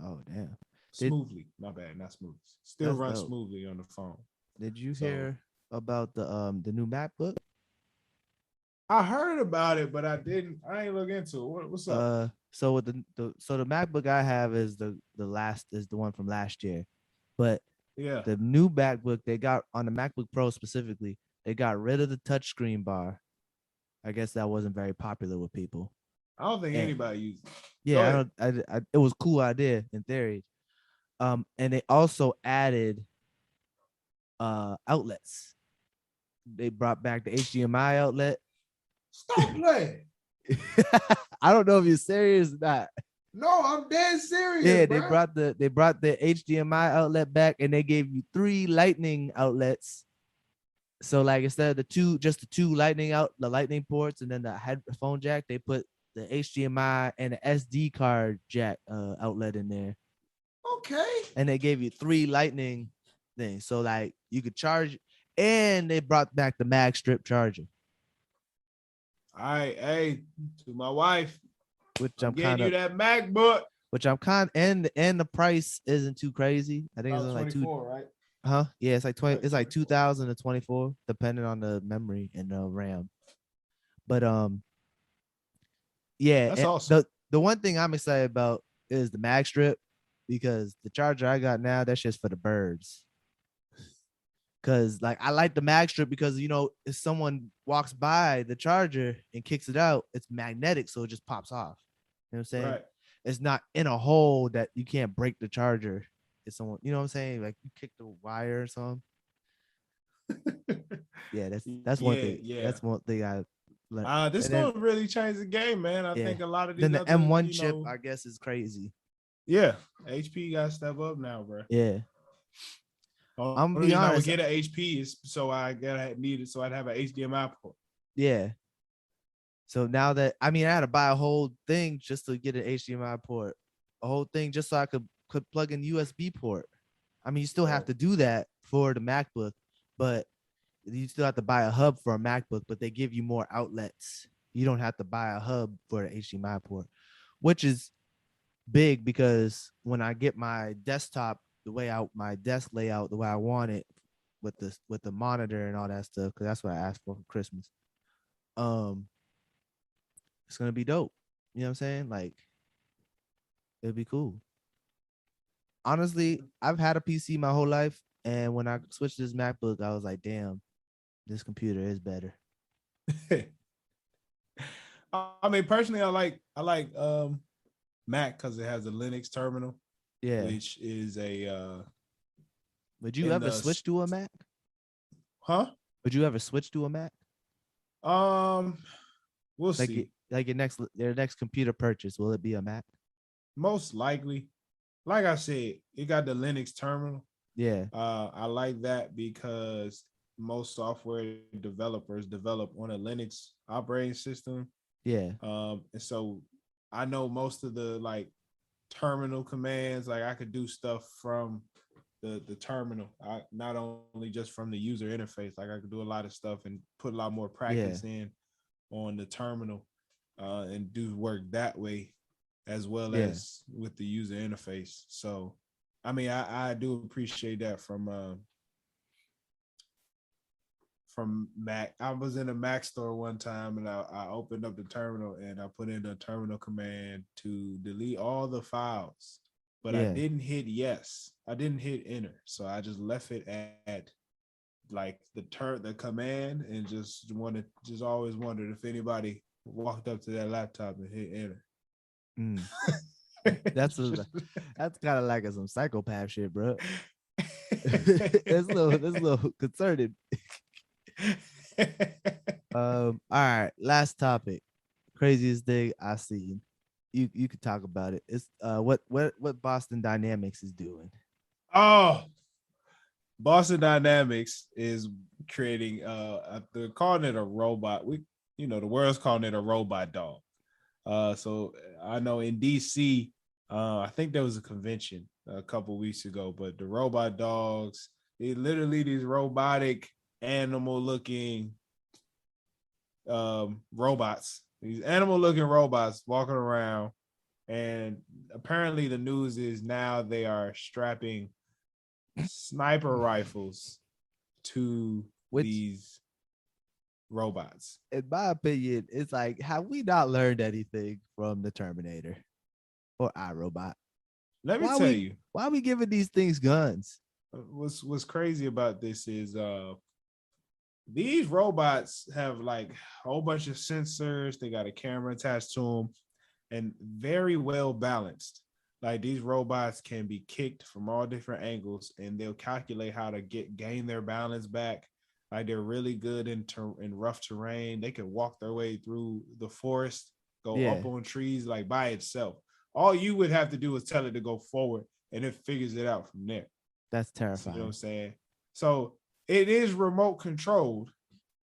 Oh damn. Smoothly. My bad, not smooth. Still runs smoothly on the phone. Did you hear about the new MacBook? I heard about it, but I ain't look into it. What's up? So with the MacBook I have is the one from last year. But the new MacBook they got on the MacBook Pro specifically, they got rid of the touchscreen bar. I guess that wasn't very popular with people. I don't think anybody used it. Yeah, it was a cool idea in theory. And they also added outlets. They brought back the HDMI outlet. Stop playing. I don't know if you're serious or not. No, I'm dead serious. Yeah, bro. they brought the HDMI outlet back, and they gave you 3 lightning outlets. So like instead of the two lightning ports, and then the headphone jack, they put the HDMI and the SD card jack outlet in there. Okay. And they gave you 3 lightning things, so like you could charge, and they brought back the mag strip charger. All right, hey, to my wife, which I'm getting you that MacBook. Which I'm and the price isn't too crazy. I think it's like 24, right? Huh? Yeah, it's like 20. It's like 24. 2000 to 24, depending on the memory and the RAM. But yeah, That's and awesome. the one thing I'm excited about is the mag strip, because the charger I got now, that's just for the birds. Cause like I like the mag strip because if someone walks by the charger and kicks it out, it's magnetic, so it just pops off. You know what I'm saying? Right. It's not in a hole that you can't break the charger. If someone, you know what I'm saying? Like you kick the wire or something. Yeah, that's one Yeah, thing. yeah. That's one thing I learned. This And then gonna really change the game, man. I yeah, think a lot of then these the other, M1 chip I guess is crazy. yeah, HP got to step up now, bro. Yeah, The I'm gonna only be reason I would honest. get an HP is so I needed so I'd have an HDMI port. Yeah. So now that I had to buy a whole thing just to get an HDMI port, a whole thing just so I could plug in USB port. You still have Bro. to do that for the MacBook, but you still have to buy a hub for a MacBook, but they give you more outlets. You don't have to buy a hub for an HDMI port, which is big because when I get my desktop my desk layout the way I want it with the monitor and all that stuff, because that's what I asked for Christmas. Um, it's gonna be dope. You know what I'm saying? Like, it'd be cool. Honestly, I've had a PC my whole life, and when I switched to this MacBook, I was like, damn, this computer is better. Personally, I like Mac because it has a Linux terminal, Yeah. which is a Would you in ever the switch to a Mac? huh? Would you ever switch to a Mac? Um, we'll Like see. your next computer purchase, will it be a Mac? Most likely, like I said, it got the Linux terminal. Yeah. I like that because most software developers develop on a Linux operating system. Yeah. And so I know most of the like terminal commands, like I could do stuff from the terminal. Not only just from the user interface, like I could do a lot of stuff and put a lot more Yeah. practice in on the terminal and do work that way as well Yeah. as with the user interface. So I do appreciate that from Mac. I was in a Mac store one time and I opened up the terminal and I put in the terminal command to delete all the files, but I Yeah. didn't hit yes. I didn't hit enter. So I just left it at like the command and just always wondered if anybody walked up to that laptop and hit enter. Mm. That's that's kind of like some psychopath shit, bro. It's a little concerning. All right, last topic. Craziest thing I seen. You could talk about it. It's what Boston Dynamics is doing. Oh, Boston Dynamics is creating they're calling it a robot. The world's calling it a robot dog. So I know in DC, I think there was a convention a couple weeks ago, but the robot dogs, literally these robotic animal looking robots, these animal looking robots walking around. And apparently the news is now they are strapping sniper rifles to these robots. In my opinion, it's like, have we not learned anything from the Terminator or iRobot? Let me tell you, why are we giving these things guns? What's crazy about this is these robots have like a whole bunch of sensors. They got a camera attached to them and very well balanced. Like these robots can be kicked from all different angles and they'll calculate how to gain their balance back. Like they're really good in rough terrain. They can walk their way through the forest, go up on trees like by itself. All you would have to do is tell it to go forward and it figures it out from there. That's terrifying. You know what I'm saying? So it is remote controlled,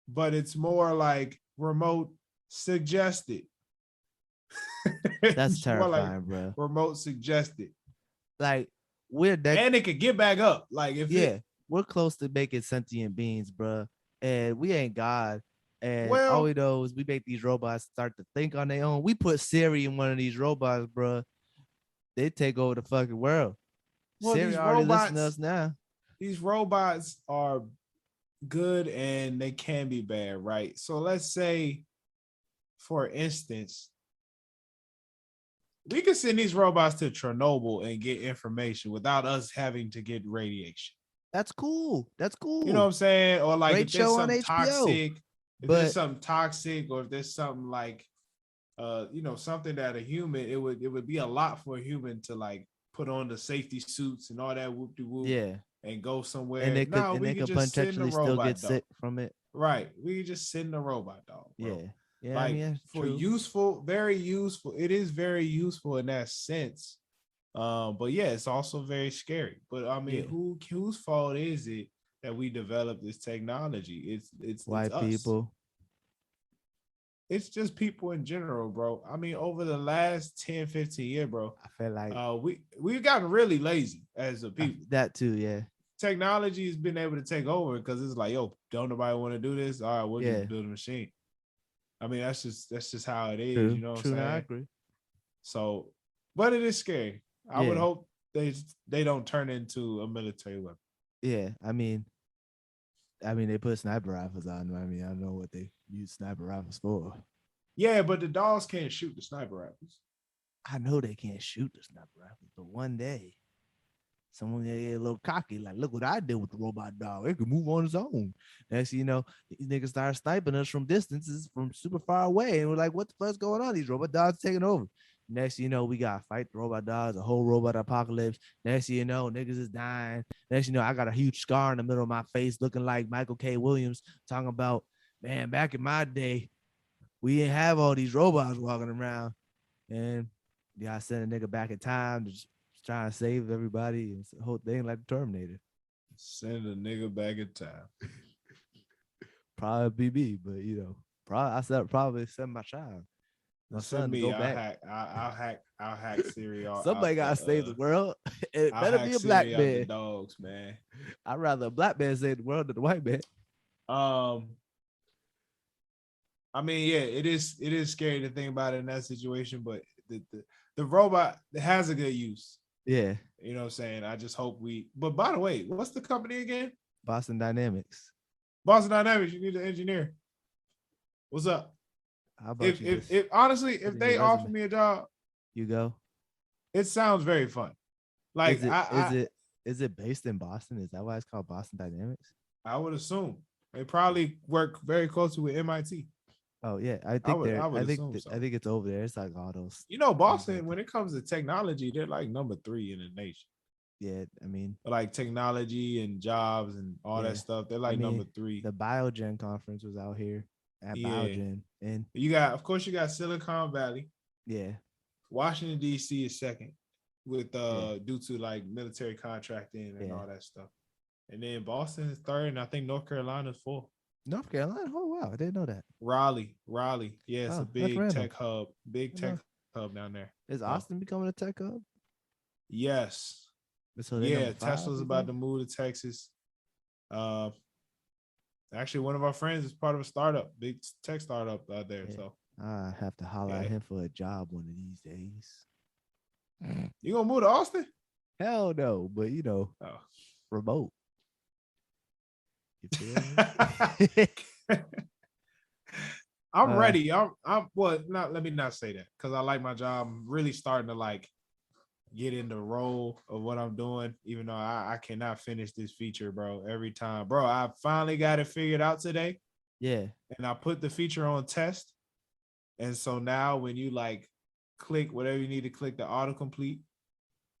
but it's more like remote suggested. That's terrifying, like bro. Remote suggested. Like and it could get back up. Like we're close to making sentient beings, bro, and we ain't God. And all we know is we make these robots start to think on their own. We put Siri in one of these robots, bro. They take over the fucking world. Siri already listening to us now. these robots are good and they can be bad, right? So let's say, for instance, we could send these robots to Chernobyl and get information without us having to get radiation. That's cool. That's cool. You know what I'm saying? Or like Great if there's show on something HBO. toxic, if there's something toxic, or if there's something like something that a human, it would be a lot for a human to like put on the safety suits and all that whoop de whoop. Yeah. And go somewhere. And We could just send the still robot get dog. sick from it. Right. We could just send the robot dog, bro. Yeah. Yeah. Like, I mean, for true. useful, very useful. It is very useful in that sense. But yeah, it's also very scary. But I mean, whose fault is it that we developed this technology? It's white us. people. It's just people in general, bro. I mean, over the last 10, 15 years, bro, I feel like we've gotten really lazy as a people. That too, yeah. Technology has been able to take over because it's like, yo, don't nobody want to do this? All right, we'll just build a machine. I mean, that's just how it is. True. You know what I'm saying? I agree. So, but it is scary. I would hope they don't turn into a military weapon. Yeah, I mean, they put sniper rifles on them. I mean, I don't know what they use sniper rifles for. Yeah, but the dogs can't shoot the sniper rifles. I know they can't shoot the sniper rifles, but one day someone get a little cocky, like, look what I did with the robot dog. It can move on its own. Next thing you know, these niggas start sniping us from distances from super far away. And we're like, what the fuck's going on? These robot dogs taking over. Next thing you know, we got to fight the robot dogs, a whole robot apocalypse. Next thing you know, niggas is dying. Next thing you know, I got a huge scar in the middle of my face looking like Michael K. Williams talking about, man, back in my day, we didn't have all these robots walking around. And yeah, I sent a nigga back in time to just trying to save everybody. It's the whole thing like the Terminator. Send a nigga back in time. Probably me, but probably send my child. My son me, go back. I'll hack Siri. Somebody gotta save the world. It better be a black man. The dogs, man. I'd rather a black man save the world than a white man. I mean, yeah, it is scary to think about it in that situation, but the robot has a good use. Yeah. You know what I'm saying? I just hope but by the way, what's the company again? Boston Dynamics. Boston Dynamics, you need an engineer. What's up? How about if honestly, if they offer me a job, you go. It sounds very fun. Like, is it based in Boston? Is that why it's called Boston Dynamics? I would assume they probably work very closely with MIT. Oh yeah, I think it's over there. It's like all those. Boston, when it comes to technology, they're like number 3 in the nation. Yeah, I mean, like technology and jobs and all that stuff. They're like number 3. The Biogen conference was out here at Biogen, and you got Silicon Valley. Yeah, Washington D.C. is second, with due to like military contracting and all that stuff. And then Boston is third, and I think North Carolina is fourth. North Carolina? Oh wow, I didn't know that. Raleigh. Yeah, it's a big tech hub. Big tech hub down there. Is Austin becoming a tech hub? Yes. So Tesla's about to move to Texas. Actually, one of our friends is part of a startup, big tech startup out there. Yeah. So I have to holler at him for a job one of these days. You gonna move to Austin? Hell no, but remote. You feel me? I'm ready. Let me not say that, because I like my job. I'm really starting to like get in the role of what I'm doing, even though I cannot finish this feature, bro. Every time, bro, I finally got it figured out today. Yeah. And I put the feature on test. And so now when you like click whatever you need to click, the autocomplete,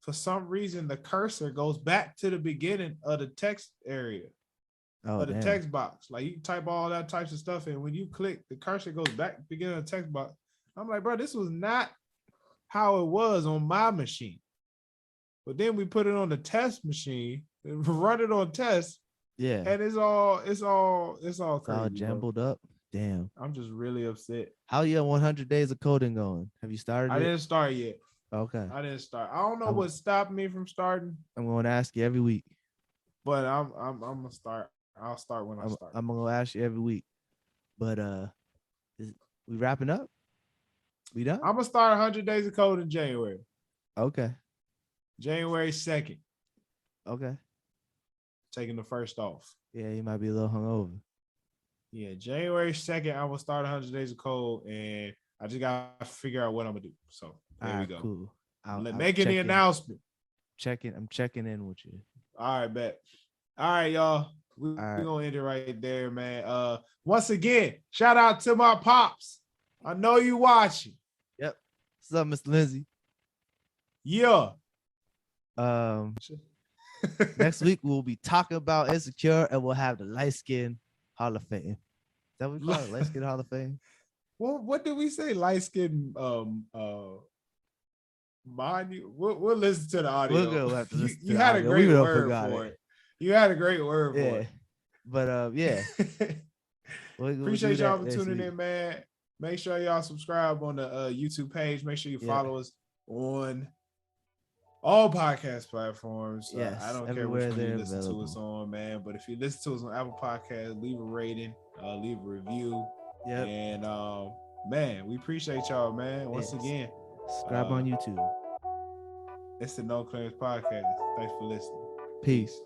for some reason the cursor goes back to the beginning of the text area. The text box. Like, you type all that types of stuff, and when you click, the cursor goes back to the beginning of the text box. I'm like, bro, this was not how it was on my machine. But then we put it on the test machine and run it on test. Yeah. And it's all crazy, all jumbled up. Damn. I'm just really upset. How your 100 days of coding going? Have you started? I didn't start yet. Okay. I didn't start. I don't know what stopped me from starting. I'm going to ask you every week. But I'm gonna start. I'll start when I start. I'm gonna ask you every week. But we wrapping up? We done? I'm gonna start 100 days of code in January. Okay. January 2nd. Okay. taking the first off. Yeah, he might be a little hungover. Yeah, January 2nd, I will start 100 Days of Cold, and I just got to figure out what I'm going to do. So there we go. Cool. Making the announcement. I'm checking in with you. All right, bet. All right, y'all. We're going to end it right there, man. Once again, shout out to my pops. I know you watching. Yep. What's up, Mr. Lindsay? Yeah. Next week we'll be talking about Insecure, and we'll have the light skin Hall of Fame. Is that what we call it? Light skin Hall of Fame? Well, what did we say? Light skin mind you. We'll listen to the audio. We'll go have to listen you had a great word for it. You had a great word for it. But yeah. Appreciate y'all for tuning in, man. Make sure y'all subscribe on the YouTube page. Make sure you follow us on all podcast platforms. Yes, I don't care which one you listen to us on, man. But if you listen to us on Apple Podcasts, leave a rating, leave a review. Yep. And man, we appreciate y'all, man. Once again, subscribe on YouTube. It's the No Clearance Podcast. Thanks for listening. Peace.